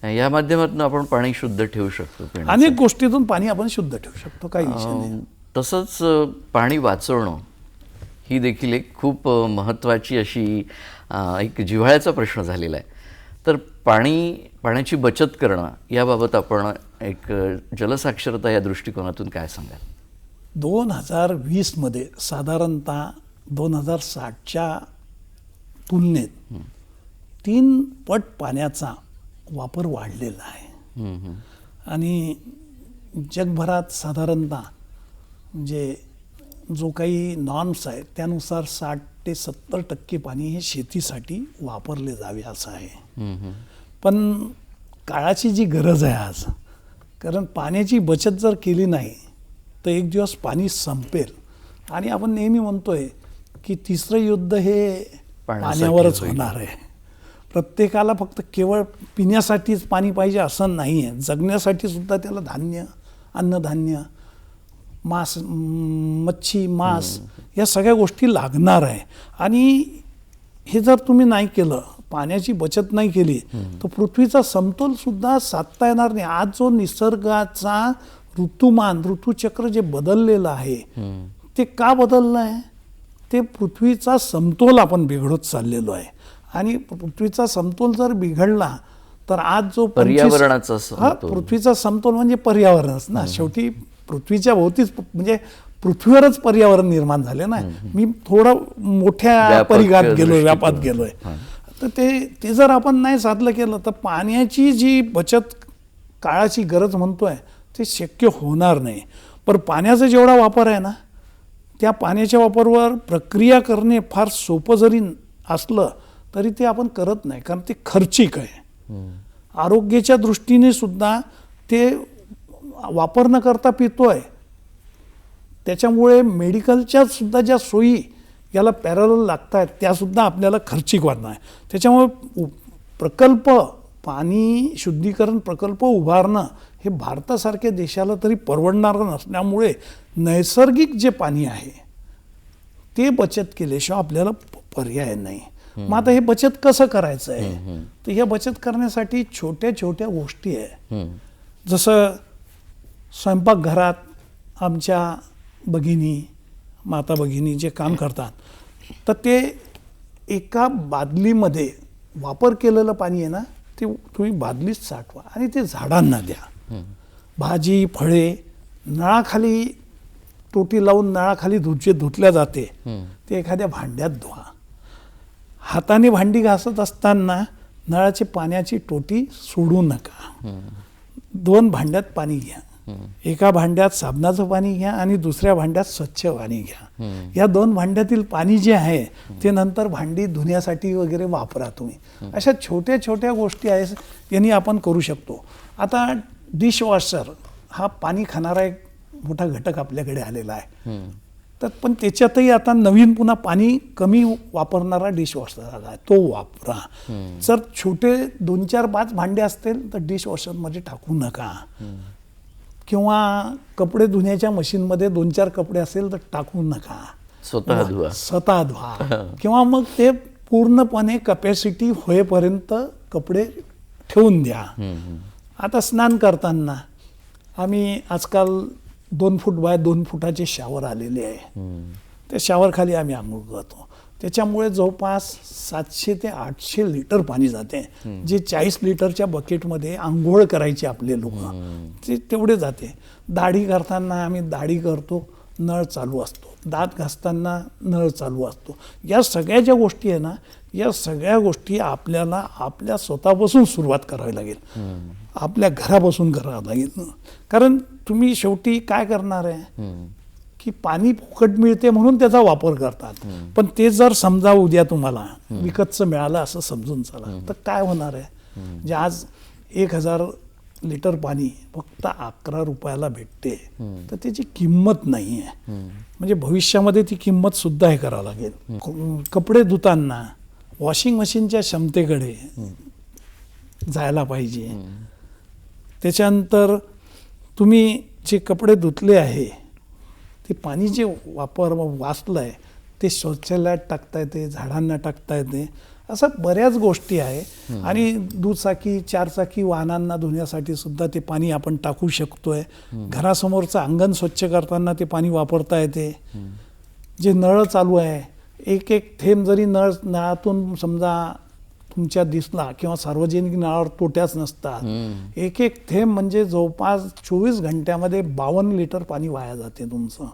या माध्यमातून आपण पाणी शुद्ध ठेवू शकतो. अनेक गोष्टीतून पाणी आपण शुद्ध ठेवू शकतो, काही विषय नाही. तसंच पाणी वाचवणं ही देखील एक खूप महत्त्वाची अशी एक जिव्हाळ्याचा प्रश्न झालेला आहे. तर पाण्याची बचत करणं याबाबत आपण एक जलसाक्षरता या दृष्टिकोनातून काय सांगाल? 2020 मध्ये साधारणतः 2060च्या तुलनेत 3 पट पाण्याचा वापर वाढलेला आहे. आणि जगभरात साधारणतः म्हणजे जो काही नॉर्म्स आहेत त्यानुसार 60 ते 70% पाणी हे शेतीसाठी वापरले जावे असं आहे. पण काळाची जी गरज आहे आज, कारण पाण्याची बचत जर केली नाही तर एक दिवस पाणी संपेल. आणि आपण नेहमी म्हणतोय की तिसरं युद्ध हे पाण्यावरच होणार आहे. प्रत्येकाला फक्त केवळ पिण्यासाठीच पाणी पाहिजे असं नाही आहे, जगण्यासाठी सुद्धा त्याला धान्य, अन्नधान्य, मच्छी, मांस या सगळ्या गोष्टी लागणार आहे. आणि हे जर तुम्ही नाही केलं पाण्याची बचत नाही केली तर पृथ्वीचा समतोल सुद्धा साधता येणार नाही. आज जो निसर्गाचा ऋतुचक्र जे बदललेलं आहे ते का बदललं आहे? ते पृथ्वीचा समतोल आपण बिघडत चाललेलो आहे. आणि पृथ्वीचा समतोल जर बिघडला तर आज जो पर्यावरणाचा पृथ्वीचा समतोल म्हणजे पर्यावरणच ना. शेवटी पृथ्वीच्या भोवतीच म्हणजे पृथ्वीवरच पर्यावरण निर्माण झाले ना. मी थोडं मोठ्या परिघात गेलोय, व्यापात गेलोय. तर ते जर आपण नाही साधलं केलं तर पाण्याची जी बचत काळाची गरज म्हणतोय ते शक्य होणार नाही. पण पाण्याचा जेवढा वापर आहे ना त्या पाण्याच्या वापरावर प्रक्रिया करणे फार सोपं जरी असलं तरी ते आपण करत नाही, कारण ते खर्चिक आहे. आरोग्याच्या दृष्टीने सुद्धा ते वापर न करता पितोय. त्याच्यामुळे मेडिकलच्या सुद्धा ज्या सोयी याला पॅरलल लागत आहेत त्या सुद्धा आपल्याला खर्चिक वाटणार आहे. त्याच्यामुळे प्रकल्प, पाणी शुद्धीकरण प्रकल्प उभारणं हे भारतासारख्या देशाला तरी परवडणारं नसल्यामुळे नैसर्गिक जे पाणी आहे ते बचत केल्याशिवाय आपल्याला पर्याय नाही. मग आता हे बचत कसं करायचं आहे? तर या बचत करण्यासाठी छोट्या छोट्या गोष्टी आहे. जसं स्वयंपाकघरात आमच्या भगिनी, माता भगिनी जे काम करतात तर ते एका बादलीमध्ये वापर केलेलं पाणी आहे ना ते तुम्ही बादलीत साठवा आणि ते झाडांना द्या. भाजी फळे नळाखाली टोटी लावून नळाखाली धुतल्या जाते ते एखाद्या भांड्यात धुवा. हाताने भांडी घासत असताना नळाची पाण्याची टोटी सोडू नका. 2 भांड्यात पाणी घ्या. एका भांड्यात साबणाचं पाणी घ्या आणि दुसऱ्या भांड्यात स्वच्छ पाणी घ्या. या 2 भांड्यातील पाणी जे आहे ते नंतर भांडी धुण्यासाठी वगैरे वापरा तुम्ही. अशा छोट्या छोट्या गोष्टी आहेत यांनी आपण करू शकतो. आता डिशवॉशर हा पाणी खाणारा एक मोठा घटक आपल्याकडे आलेला आहे. तर पण त्याच्यातही आता नवीन पुन्हा पाणी कमी वापरणारा डिशवॉशर आला आहे, तो वापरा. जर छोटे 2, 4, 5 भांडे असतील तर डिशवॉशरमध्ये टाकू नका. किंवा कपडे धुण्याच्या मशीनमध्ये 2, 4 कपडे असेल तर टाकू नका. स्वतः धुवा. किंवा मग ते पूर्णपणे कपॅसिटी होईपर्यंत कपडे ठेवून द्या. आता स्नान करताना आम्ही आजकाल 2 फूट बाय 2 फुटाचे शॉवर आलेले आहे. त्या शॉवरखाली आम्ही आंघोळ करतो. त्याच्यामुळे जवळपास 700 ते 800 लिटर पाणी जाते. जे 40 लिटरच्या बकेटमध्ये आंघोळ करायचे आपले लोक ते तेवढे जाते. दाढी करताना आम्ही दाढी करतो, नळ चालू असतो. दात घासताना नळ चालू असतो. या सगळ्या ज्या गोष्टी आहे ना या सगळ्या गोष्टी आपल्याला आपल्या स्वतःपासून सुरुवात करावी लागेल. आपल्या घरापासून करावं लागेल. कारण तुम्ही शेवटी काय करणार आहे की पाणी फुकट मिळते म्हणून त्याचा वापर करतात. पण ते जर समजा उद्या तुम्हाला विकतचं मिळालं असं समजून चला तर काय होणार आहे? म्हणजे आज 1000 लिटर पाणी फक्त 11 रुपयाला भेटते तर त्याची किंमत नाही आहे. म्हणजे भविष्यामध्ये ती किंमत सुद्धा हे करावं लागेल. कपडे धुताना वॉशिंग मशीनच्या क्षमतेकडे जायला पाहिजे. त्याच्यानंतर तुम्ही जे कपडे धुतले आहे ते पाणी जे वाचलं आहे ते शौचालयात टाकता येते, झाडांना टाकता येते. असं बऱ्याच गोष्टी आहे. आणि दुचाकी 4 चाकी वाहनांना धुण्यासाठी सुद्धा ते पाणी आपण टाकू शकतोय. घरासमोरचं अंगण स्वच्छ करताना ते पाणी वापरता येते. जे नळ चालू आहे एक थेंब जरी नळातून समजा तुमच्या दिसला किंवा सार्वजनिक नळावर तोट्याच नसतात, एक थेंब म्हणजे जवळपास 24 घंट्यामध्ये 52 लिटर पाणी वाया जाते तुमचं.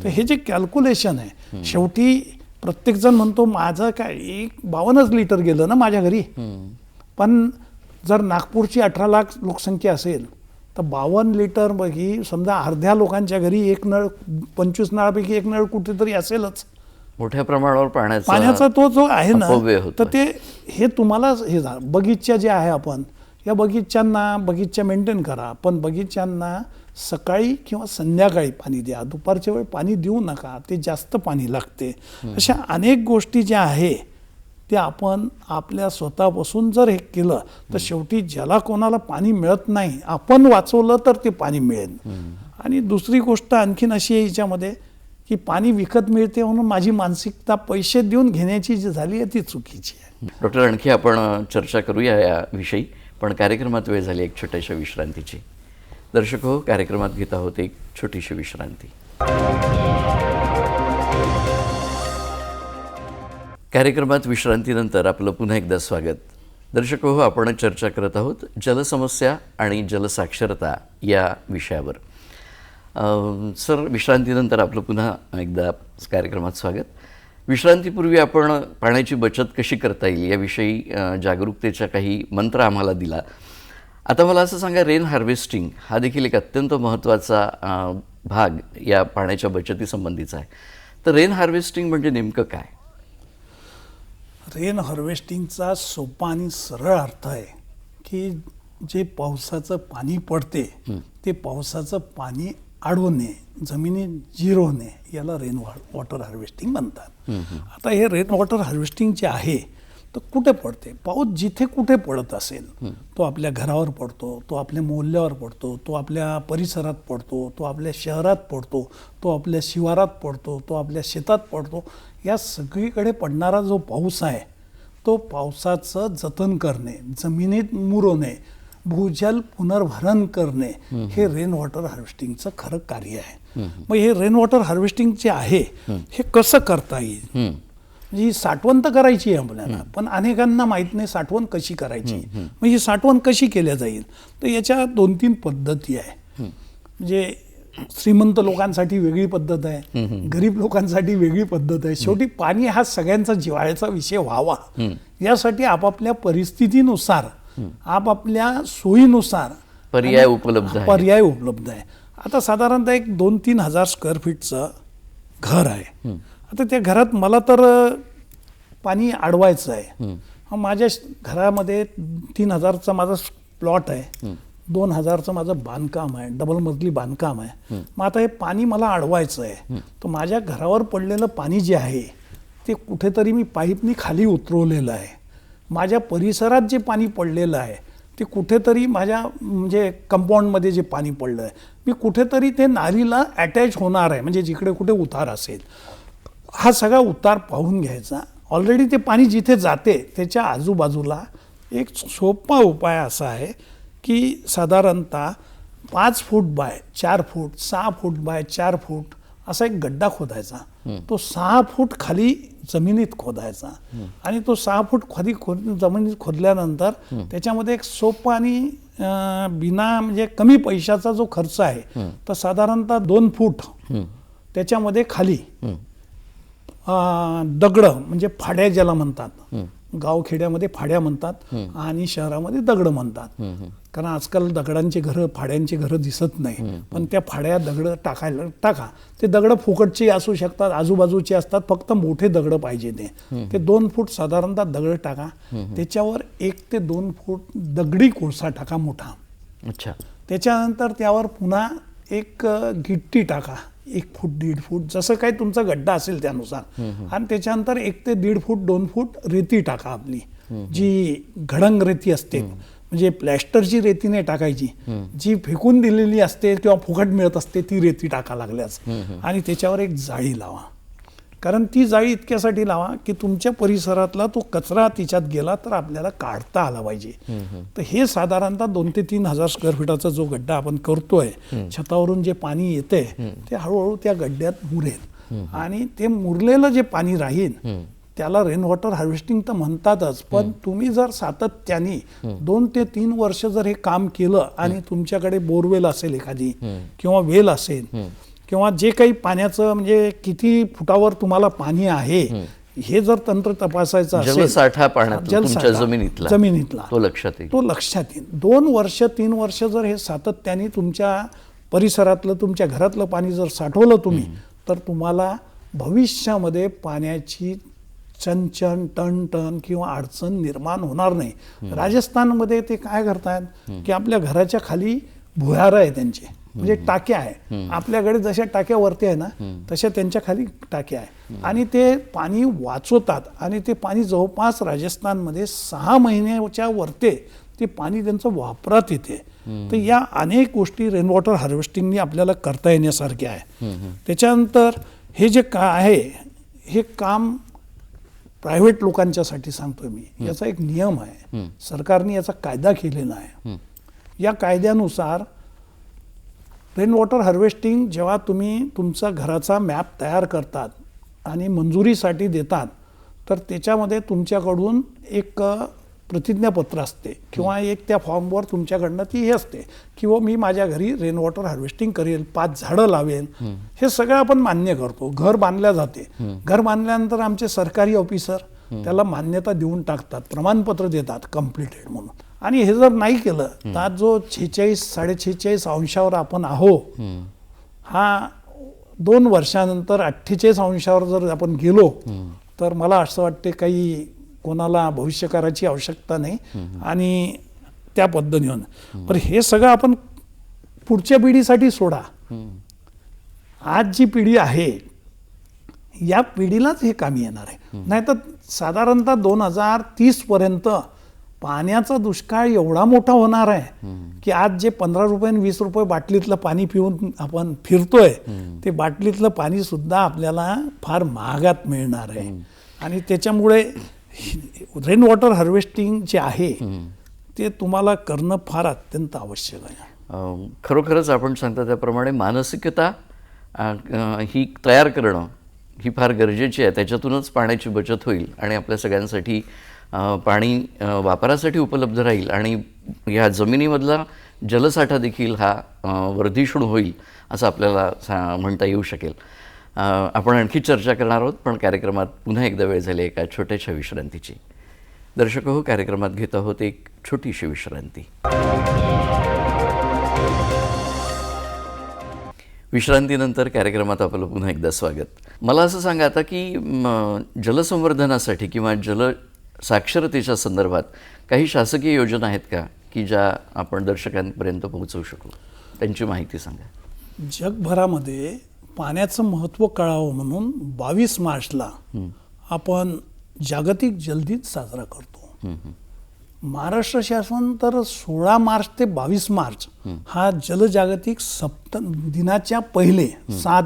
तर हे जे कॅल्क्युलेशन आहे शेवटी प्रत्येकजण म्हणतो माझं काय 52 लिटर गेलं ना माझ्या घरी. पण जर नागपूरची 18 लाख लोकसंख्या असेल तर 52 लिटर बघी समजा अर्ध्या लोकांच्या घरी एक नळ 25 नळापैकी एक नळ कुठेतरी असेलच. मोठ्या प्रमाणावर पाण्याचा तो जो आहे ना तर ते हे तुम्हाला हे बगीच्या जे आहे आपण या बगीच्या मेंटेन करा. पण बगीच्यांना सकाळी किंवा संध्याकाळी पाणी द्या. दुपारच्या वेळी पाणी देऊ नका, ते जास्त पाणी लागते. अशा अनेक गोष्टी ज्या आहे त्या आपण आपल्या स्वतःपासून जर हे केलं तर शेवटी ज्याला कोणाला पाणी मिळत नाही आपण वाचवलं तर ते पाणी मिळेल. आणि दुसरी गोष्ट आणखीन अशी आहे याच्यामध्ये की पाणी विकत मिळते म्हणून माझी मानसिकता पैसे देऊन घेण्याची जी झाली आहे ती चुकीची आहे. डॉक्टर, आणखी आपण चर्चा करूया याविषयी, पण कार्यक्रमात वेळ झाली एक छोट्याशा विश्रांतीची. दर्शक हो, कार्यक्रमात घेत आहोत एक छोटीशी विश्रांती. कार्यक्रमात विश्रांतीनंतर आपलं पुन्हा एकदा स्वागत. दर्शक हो, आपण चर्चा करत आहोत जलसमस्या आणि जलसाक्षरता या विषयावर. सर, विश्रांतीनंतर आपलं पुन्हा एकदा कार्यक्रमात स्वागत. विश्रांतीपूर्वी आपण पाण्याची बचत कशी करता येईल याविषयी जागरूकतेचा काही मंत्र आम्हाला दिला. आता मला असं सांगा, रेन हार्वेस्टिंग हा देखील एक अत्यंत महत्त्वाचा भाग या पाण्याच्या बचतीसंबंधीचा आहे. तर रेन हार्वेस्टिंग म्हणजे नेमकं काय? रेन हार्वेस्टिंगचा सोपा आणि सरळ अर्थ आहे की जे पावसाचं पाणी पडते ते पावसाचं पाणी अडवणे, जमिनीत जिरवणे, याला रेन वॉटर हार्वेस्टिंग म्हणतात. आता हे रेन वॉटर हार्वेस्टिंग जे आहे तर कुठे पडते? पाऊस जिथे कुठे पडत असेल, तो आपल्या घरावर पडतो, तो आपल्या मोहल्ल्यावर पडतो, तो आपल्या परिसरात पडतो, तो आपल्या शहरात पडतो, तो आपल्या शिवारात पडतो, तो आपल्या शेतात पडतो. या सगळीकडे पडणारा जो पाऊस आहे तो पावसाचं जतन करणे, जमिनीत मुरवणे, भूजल पुनर्भरण करणे, हे रेन वॉटर हार्वेस्टिंगचं खरं कार्य आहे. मग हे रेन वॉटर हार्वेस्टिंग जे आहे हे कसं करता येईल? म्हणजे ही साठवण तर करायची आहे आपल्याला, पण अनेकांना माहीत नाही साठवण कशी करायची. मग ही साठवण कशी केल्या जाईल? तर याच्या 2-3 पद्धती आहे. म्हणजे श्रीमंत लोकांसाठी वेगळी पद्धत आहे, गरीब लोकांसाठी वेगळी पद्धत आहे. शेवटी पाणी हा सगळ्यांचा जिव्हाळ्याचा विषय व्हावा यासाठी आपापल्या परिस्थितीनुसार, आपापल्या सोयीनुसार पर्याय उपलब्ध आहे. आता साधारणतः एक 2-3 हजार स्क्वेअर फीटचं घर आहे. आता त्या घरात मला तर पाणी अडवायचं आहे. माझ्या घरामध्ये 3,000चा माझा प्लॉट आहे, 2,000चं माझं बांधकाम आहे, डबल मजली बांधकाम आहे. मग आता हे पाणी मला अडवायचं आहे, तर माझ्या घरावर पडलेलं पाणी जे आहे ते कुठेतरी मी पाईपनी खाली उतरवलेलं आहे. माझ्या परिसरात जे पाणी पडलेलं आहे ते कुठेतरी माझ्या म्हणजे कंपाऊंडमध्ये जे पाणी पडलं आहे, मी कुठेतरी ते नालीला अटॅच होणार आहे, म्हणजे जिकडे कुठे उतार असेल. हा सगळा उतार पाहून घ्यायचा. ऑलरेडी ते पाणी जिथे जाते त्याच्या आजूबाजूला एक सोपा उपाय असा आहे की साधारणतः 5 foot by 4 foot, 6 foot by 4 फूट असा एक गड्डा खोदायचा. तो 6 फूट खाली जमिनीत खोदायचा आणि तो 6 फूट खाली जमिनीत खोदल्यानंतर त्याच्यामध्ये एक सोपा आणि बिना म्हणजे कमी पैशाचा जो खर्च आहे, तर साधारणतः 2 फूट त्याच्यामध्ये खाली दगडं, म्हणजे फाड्या ज्याला म्हणतात, गावखेड्यामध्ये फाड्या म्हणतात आणि शहरामध्ये दगड म्हणतात. कारण आजकाल दगडांची घरं, फाड्यांची घरं दिसत नाही, पण त्या फाड्या दगड टाका. ते दगड फुकटचे असू शकतात, आजूबाजूचे असतात, फक्त मोठे दगड पाहिजे. ते 2 फूट साधारणतः दगड टाका. त्याच्यावर 1 ते 2 फूट दगडी कोळसा टाका मोठा. अच्छा. त्याच्यानंतर त्यावर पुन्हा एक गिट्टी टाका, 1 फूट 1.5 फूट, जसं काही तुमचा गड्डा असेल त्यानुसार. आणि त्याच्यानंतर 1 ते 1.5 फूट 2 फूट रेती टाका, आपली जी घडंग रेती असते, म्हणजे प्लॅस्टरची रेती नाही टाकायची, जी फेकून दिलेली असते किंवा फुकट मिळत असते ती रेती टाका लागल्यास. आणि त्याच्यावर एक जाळी लावा. कारण ती जाळी इतक्यासाठी लावा की तुमच्या परिसरातला तो कचरा तिच्यात गेला तर आपल्याला काढता आला पाहिजे. तर हे साधारणतः 2 ते 3 हजार स्क्वेअर फीटाचा जो गड्डा आपण करतोय, छतावरून जे पाणी येते ते हळूहळू त्या गड्ड्यात मुरेल आणि ते मुरलेलं जे पाणी राहील त्याला रेन वॉटर हार्वेस्टिंग तर म्हणतातच. पण तुम्ही जर सातत्याने 2 ते 3 वर्ष जर हे काम केलं आणि तुमच्याकडे बोरवेल असेल एखादी किंवा वेल असेल किंवा जे काही पाण्याचं म्हणजे किती फुटावर तुम्हाला पाणी आहे हे जर तंत्र तपासायचं असेल, जलसाठा पाण्याचा जमिनीतला तो लक्षात येईल. 2 वर्ष 3 वर्ष जर हे सातत्याने तुमच्या परिसरातलं, तुमच्या घरातलं पाणी जर साठवलं तुम्ही, तर तुम्हाला भविष्यामध्ये पाण्याची चणचण टणटण किंवा अडचण निर्माण होणार नाही. राजस्थानमध्ये ते काय करतात की आपल्या घराच्या खाली भुयारं आहे त्यांचे, म्हणजे टाक्या आहे. आपल्याकडे जशा टाक्या वरती आहे ना तशा त्यांच्या खाली टाक्या आहे आणि ते पाणी वाचवतात आणि ते पाणी जवळपास राजस्थानमध्ये 6 महिन्याच्या वरते ते पाणी त्यांचं वापरात येते. तर या अनेक गोष्टी रेन वॉटर हार्वेस्टिंगनी आपल्याला करता येण्यासारख्या आहे. त्याच्यानंतर हे जे आहे हे काम प्रायव्हेट लोकांच्यासाठी सांगतोय मी. याचा एक नियम आहे, सरकारने याचा कायदा केलेला आहे. या कायद्यानुसार रेन वॉटर हार्वेस्टिंग जेव्हा तुम्ही तुमचा घराचा मॅप तयार करतात आणि मंजुरीसाठी देतात, तर त्याच्यामध्ये तुमच्याकडून एक प्रतिज्ञापत्र असते किंवा एक त्या फॉर्मवर तुमच्याकडनं ती हे असते किंवा मी माझ्या घरी रेन वॉटर हार्वेस्टिंग करेल, 5 झाडं लावेल. हे सगळं आपण मान्य करतो. घर बांधल्या जाते. घर बांधल्यानंतर आमचे सरकारी ऑफिसर त्याला मान्यता देऊन टाकतात, प्रमाणपत्र देतात कम्प्लिटेड म्हणून. आणि हे जर नाही केलं तर आज जो 46-46 अंशावर आपण आहो, हा 2 वर्षानंतर 48 अंशावर जर आपण गेलो तर मला असं वाटते काही कोणाला भविष्य करायची आवश्यकता नाही. आणि त्या पद्धतीने पण हे सगळं आपण पुढच्या पिढीसाठी सोडा. आज जी पिढी आहे या पिढीलाच हे कामी येणार आहे. नाहीतर साधारणतः 2030 पर्यंत पाण्याचा दुष्काळ एवढा मोठा होणार आहे की आज जे 15 रुपये आणि 20 रुपये बाटलीतलं पाणी पिऊन आपण फिरतोय, ते बाटलीतलं पाणी सुद्धा आपल्याला फार महागात मिळणार आहे. आणि त्याच्यामुळे रेन वॉटर हार्वेस्टिंग जे आहे ते तुम्हाला करणं फार अत्यंत आवश्यक आहे. खरोखरच आपण सांगता त्याप्रमाणे मानसिकता ही तयार करणं ही फार गरजेची आहे. त्याच्यातूनच पाण्याची बचत होईल आणि आपल्या सगळ्यांसाठी पाणी वापरासाठी उपलब्ध राहील आणि ह्या जमिनीमधला जलसाठा देखील हा वर्धिष्णू होईल असं आपल्याला म्हणता येऊ शकेल. आपण आणखी चर्चा करणार आहोत, पण कार्यक्रमात पुन्हा एकदा वेळ झाली एका छोट्याशा विश्रांतीची. दर्शक हो, कार्यक्रमात घेत आहोत एक छोटीशी विश्रांती. विश्रांतीनंतर कार्यक्रमात आपलं पुन्हा एकदा स्वागत. मला असं सांगा आता की जलसंवर्धनासाठी किंवा जल साक्षरतेच्या संदर्भात काही शासकीय योजना आहेत का की ज्या आपण दर्शकांपर्यंत पोहोचवू शकू? त्यांची माहिती सांगा. जगभरामध्ये पाण्याचं महत्त्व कळावं म्हणून 22 मार्चला आपण जागतिक जल दिन साजरा करतो. महाराष्ट्र शासन तर 16 मार्च ते 22 मार्च हा जलजागतिक दिनाच्या पहिले 6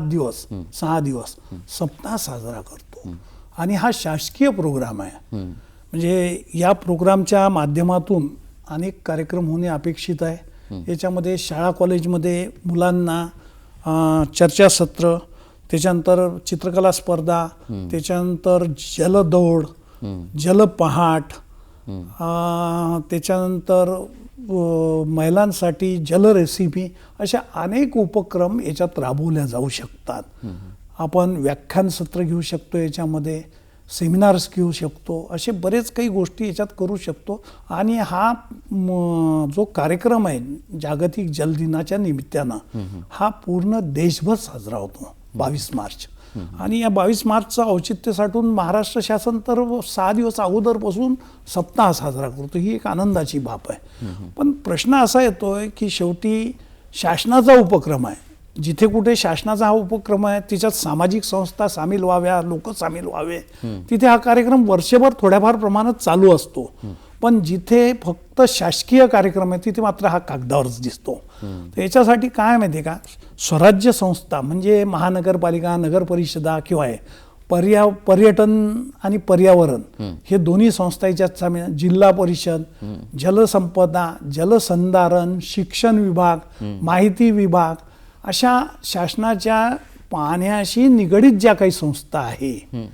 दिवस सप्ताह साजरा करतो. आणि हा शासकीय प्रोग्राम आहे. म्हणजे या प्रोग्रामच्या माध्यमातून अनेक कार्यक्रम होणे अपेक्षित आहे. याच्यामध्ये शाळा कॉलेजमध्ये मुलांना चर्चासत्र, त्याच्यानंतर चित्रकला स्पर्धा, त्याच्यानंतर जलदौड, जलपहाट, त्याच्यानंतर महिलांसाठी जल रेसिपी, अशा अनेक उपक्रम याच्यात राबवल्या जाऊ शकतात. आपण व्याख्यान सत्र घेऊ शकतो, याच्यामध्ये सेमिनार्स घेऊ शकतो, असे बरेच काही गोष्टी याच्यात करू शकतो. आणि हा जो कार्यक्रम आहे जागतिक जल दिनाच्या निमित्तानं हा पूर्ण देशभर साजरा होतो 22 मार्च. आणि या 22 मार्चचं औचित्य साठून महाराष्ट्र शासन तर 6 दिवस अगोदरपासून सप्ताह साजरा करतो. ही एक आनंदाची बाब आहे. पण प्रश्न असा येतोय की शेवटी शासनाचा उपक्रम आहे. जिथे कुठे शासनाचा हा उपक्रम आहे तिच्यात सामाजिक संस्था सामील व्हाव्या, लोक सामील व्हावे, तिथे हा कार्यक्रम वर्षभर थोड्याफार प्रमाणात चालू असतो. पण जिथे फक्त शासकीय कार्यक्रम आहे तिथे मात्र हा कागदावरच दिसतो. तर याच्यासाठी काय माहिती आहे का, स्वराज्य संस्था म्हणजे महानगरपालिका, नगर परिषदा किंवा पर्यटन आणि पर्यावरण हे दोन्ही संस्था याच्यात सामील, जिल्हा परिषद, जलसंपदा, जलसंधारण, शिक्षण विभाग, माहिती विभाग, अशा शासनाच्या पाण्याशी निगडीत ज्या काही संस्था आहे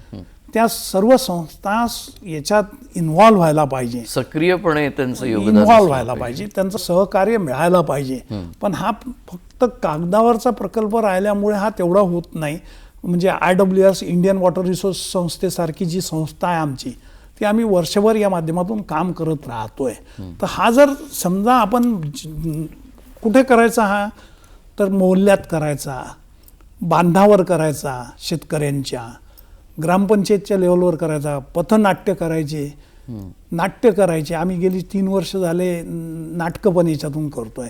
त्या सर्व संस्था याच्यात इन्व्हॉल्व्ह व्हायला पाहिजे, सक्रियपणे त्यांचं योगदान इन्व्हॉल्व्ह व्हायला पाहिजे, त्यांचं सहकार्य मिळायला पाहिजे. पण हा फक्त कागदावरचा प्रकल्प राहिल्यामुळे हा तेवढा होत नाही. म्हणजे IWS इंडियन वॉटर रिसोर्स संस्थेसारखी जी संस्था आहे आमची, ती आम्ही वर्षभर या माध्यमातून काम करत राहतोय. तर हा जर समजा आपण कुठे करायचा, हा तर मोहल्ल्यात करायचा, बांधावर करायचा, शेतकऱ्यांच्या ग्रामपंचायतच्या लेवलवर करायचा, पथनाट्य करायचे, नाट्य करायचे. आम्ही गेली 3 वर्ष झाले नाटकं पण याच्यातून करतोय.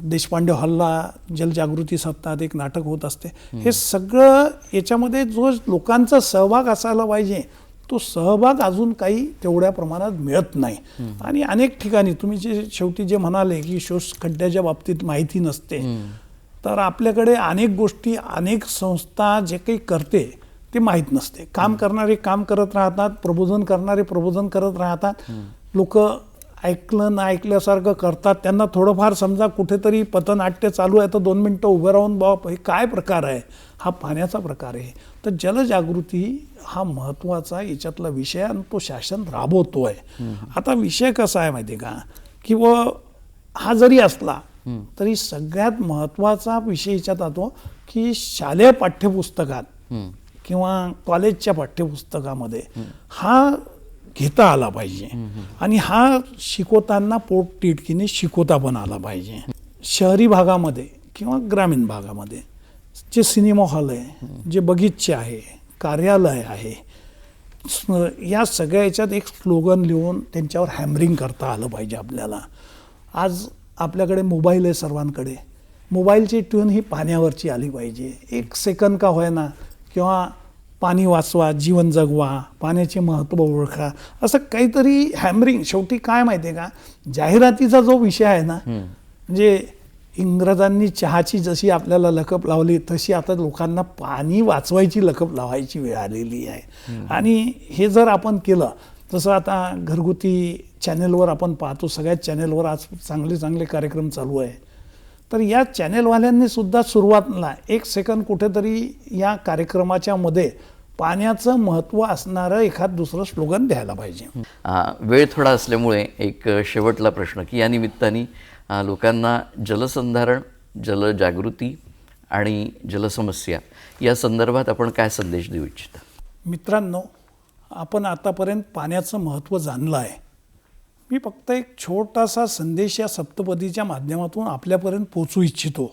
देशपांडे हॉलला जलजागृती सप्ताहात एक नाटक होत असते. हे सगळं याच्यामध्ये जो लोकांचा सहभाग असायला पाहिजे तो सहभाग अजून काही तेवढ्या प्रमाणात मिळत नाही. आणि अनेक ठिकाणी तुम्ही जे शेवटी जे म्हणाले की शोष खड्ड्याच्या बाबतीत माहिती नसते, तर आपल्याकडे अनेक गोष्टी, अनेक संस्था जे काही करते ते माहीत नसते. काम करणारे काम करत राहतात, प्रबोधन करणारे प्रबोधन करत राहतात. लोक ऐकलं ना ऐकल्यासारखं करतात. त्यांना थोडंफार समजा कुठेतरी पथनाट्य चालू आहे तर 2 मिनटं उभं राहून बाबा हे काय प्रकार आहे, हा पाण्याचा प्रकार आहे. तर जलजागृती हा महत्त्वाचा याच्यातला विषय आणि तो शासन राबवतो आहे. आता विषय कसा आहे माहिती आहे का, की हा जरी असला तरी सगळ्यात महत्त्वाचा विषय याच्यात येतो की शालेय पाठ्यपुस्तकात किंवा कॉलेजच्या पाठ्यपुस्तकामध्ये हा घेता आला पाहिजे आणि हा शिकवताना पोटतिडकीने शिकवता पण आला पाहिजे. शहरी भागामध्ये किंवा ग्रामीण भागामध्ये जे सिनेमा हॉल आहे, जे बगीचे आहे, कार्यालय आहे, या सगळ्या याच्यात एक स्लोगन लिहून त्यांच्यावर हॅमरिंग करता आलं पाहिजे आपल्याला. आज आपल्याकडे मोबाईल आहे सर्वांकडे. मोबाईलची ट्यून ही पाण्यावरची आली पाहिजे. 1 सेकंद का होईना किंवा पाणी वाचवा, जीवन जगवा, पाण्याचे महत्त्व ओळखा, असं काहीतरी हॅमरिंग. शेवटी काय माहिती आहे का, जाहिरातीचा जो विषय आहे ना, म्हणजे इंग्रजांनी चहाची जशी आपल्याला लकप लावली तशी आता लोकांना पाणी वाचवायची लकप लावायची वेळ आलेली आहे. आणि हे जर आपण केलं, तसं आता घरगुती चॅनेलवर आपण पाहतो, सगळ्याच चॅनेलवर आज चांगले चांगले कार्यक्रम चालू आहे. तर या चॅनेलवाल्यांनी सुद्धा सुरुवातीला 1 सेकंद कुठेतरी या कार्यक्रमाच्या मध्ये पाण्याचं महत्त्व असणारं एखाद दुसरं स्लोगन द्यायला पाहिजे. वेळ थोडा असल्यामुळे एक शेवटला प्रश्न, की या निमित्ताने लोकांना जलसंधारण, जलजागृती आणि जलसमस्या या संदर्भात आपण काय संदेश देऊ इच्छिता? मित्रांनो, आपण आतापर्यंत पाण्याचं महत्त्व जाणलं आहे. मी फक्त एक छोटासा संदेश या सप्तपदीच्या माध्यमातून आपल्यापर्यंत पोचवू इच्छितो.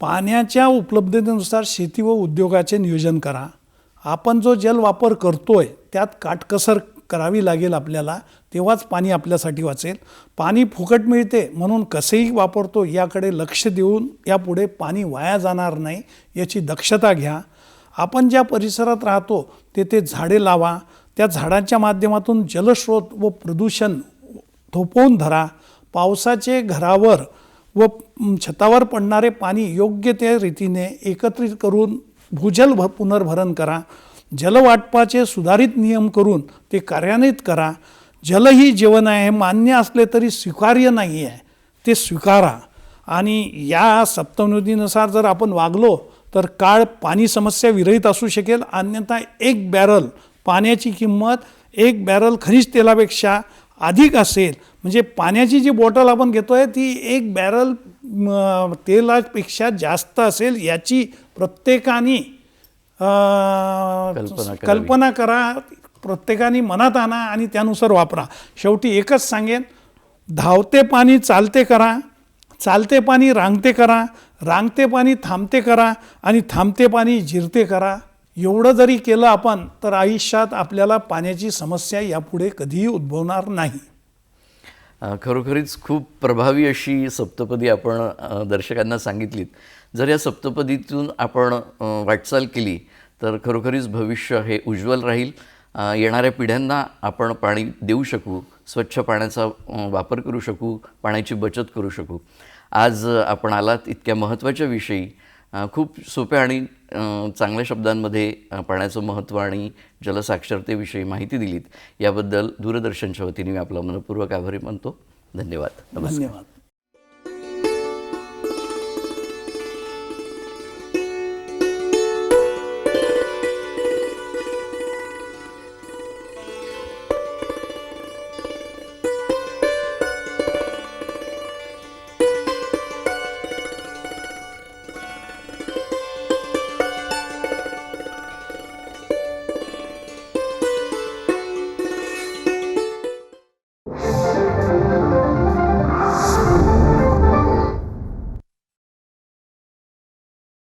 पाण्याच्या उपलब्धतेनुसार शेती व उद्योगाचे नियोजन करा. आपण जो जल वापर करतोय त्यात काटकसर करावी लागेल आपल्याला, तेव्हाच पाणी आपल्यासाठी वाचेल. पाणी फुकट मिळते म्हणून कसेही वापरतो याकडे लक्ष देऊन यापुढे पाणी वाया जाणार नाही याची दक्षता घ्या. आपण ज्या परिसरात राहतो तेथे झाडे लावा. त्या झाडांच्या माध्यमातून जलस्रोत व प्रदूषण थोपवून धरा. पावसाचे घरावर व छतावर पडणारे पाणी योग्य त्या रीतीने एकत्रित करून भूजल पुनर्भरण करा. जलवाटपाचे सुधारित नियम करून ते कार्यान्वित करा. जल ही जीवन आहे हे मान्य असले तरी स्वीकार्य नाही आहे, ते स्वीकारा. आणि या सप्तपदीनुसार जर आपण वागलो तर काळ पाणी समस्या विरहित असू शकेल. अन्यथा 1 बॅरल पाण्याची किंमत 1 बॅरल खनिज तेलापेक्षा अधिक असेल. म्हणजे पाण्याची जी बॉटल आपण घेतोय ती 1 बॅरल तेलापेक्षा जास्त असेल याची प्रत्येकाने कल्पना करा, प्रत्येकाने मनात आणा आणि त्यानुसार वापरा. शेवटी एकच सांगेन, धावते पाणी चालते करा, चालते पाणी रांगते करा, रांगते पाणी थांबते करा आणि थांबते पाणी जिरते करा. एवढं जरी केलं आपण तर आयुष्यात आपल्याला पाण्याची समस्या यापुढे कधीही उद्भवणार नाही. खरोखरीच खूप प्रभावी अशी सप्तपदी आपण दर्शकांना सांगितलीत. जर या सप्तपदीतून आपण वाटचाल केली तर खरोखरीच भविष्य हे उज्ज्वल राहील. येणाऱ्या पिढ्यांना आपण पाणी देऊ शकू, स्वच्छ पाण्याचा वापर करू शकू, पाण्याची बचत करू शकू. आज आपण आलात इतक्या महत्त्वाच्या विषयी, खूप सोप्या आणि चांगल्या शब्दांमध्ये पाण्याचं महत्त्व आणि जलसाक्षरतेविषयी माहिती दिलीत. याबद्दल दूरदर्शनच्या वतीने मी आपला मनपूर्वक आभारी मानतो. धन्यवाद. धन्यवाद.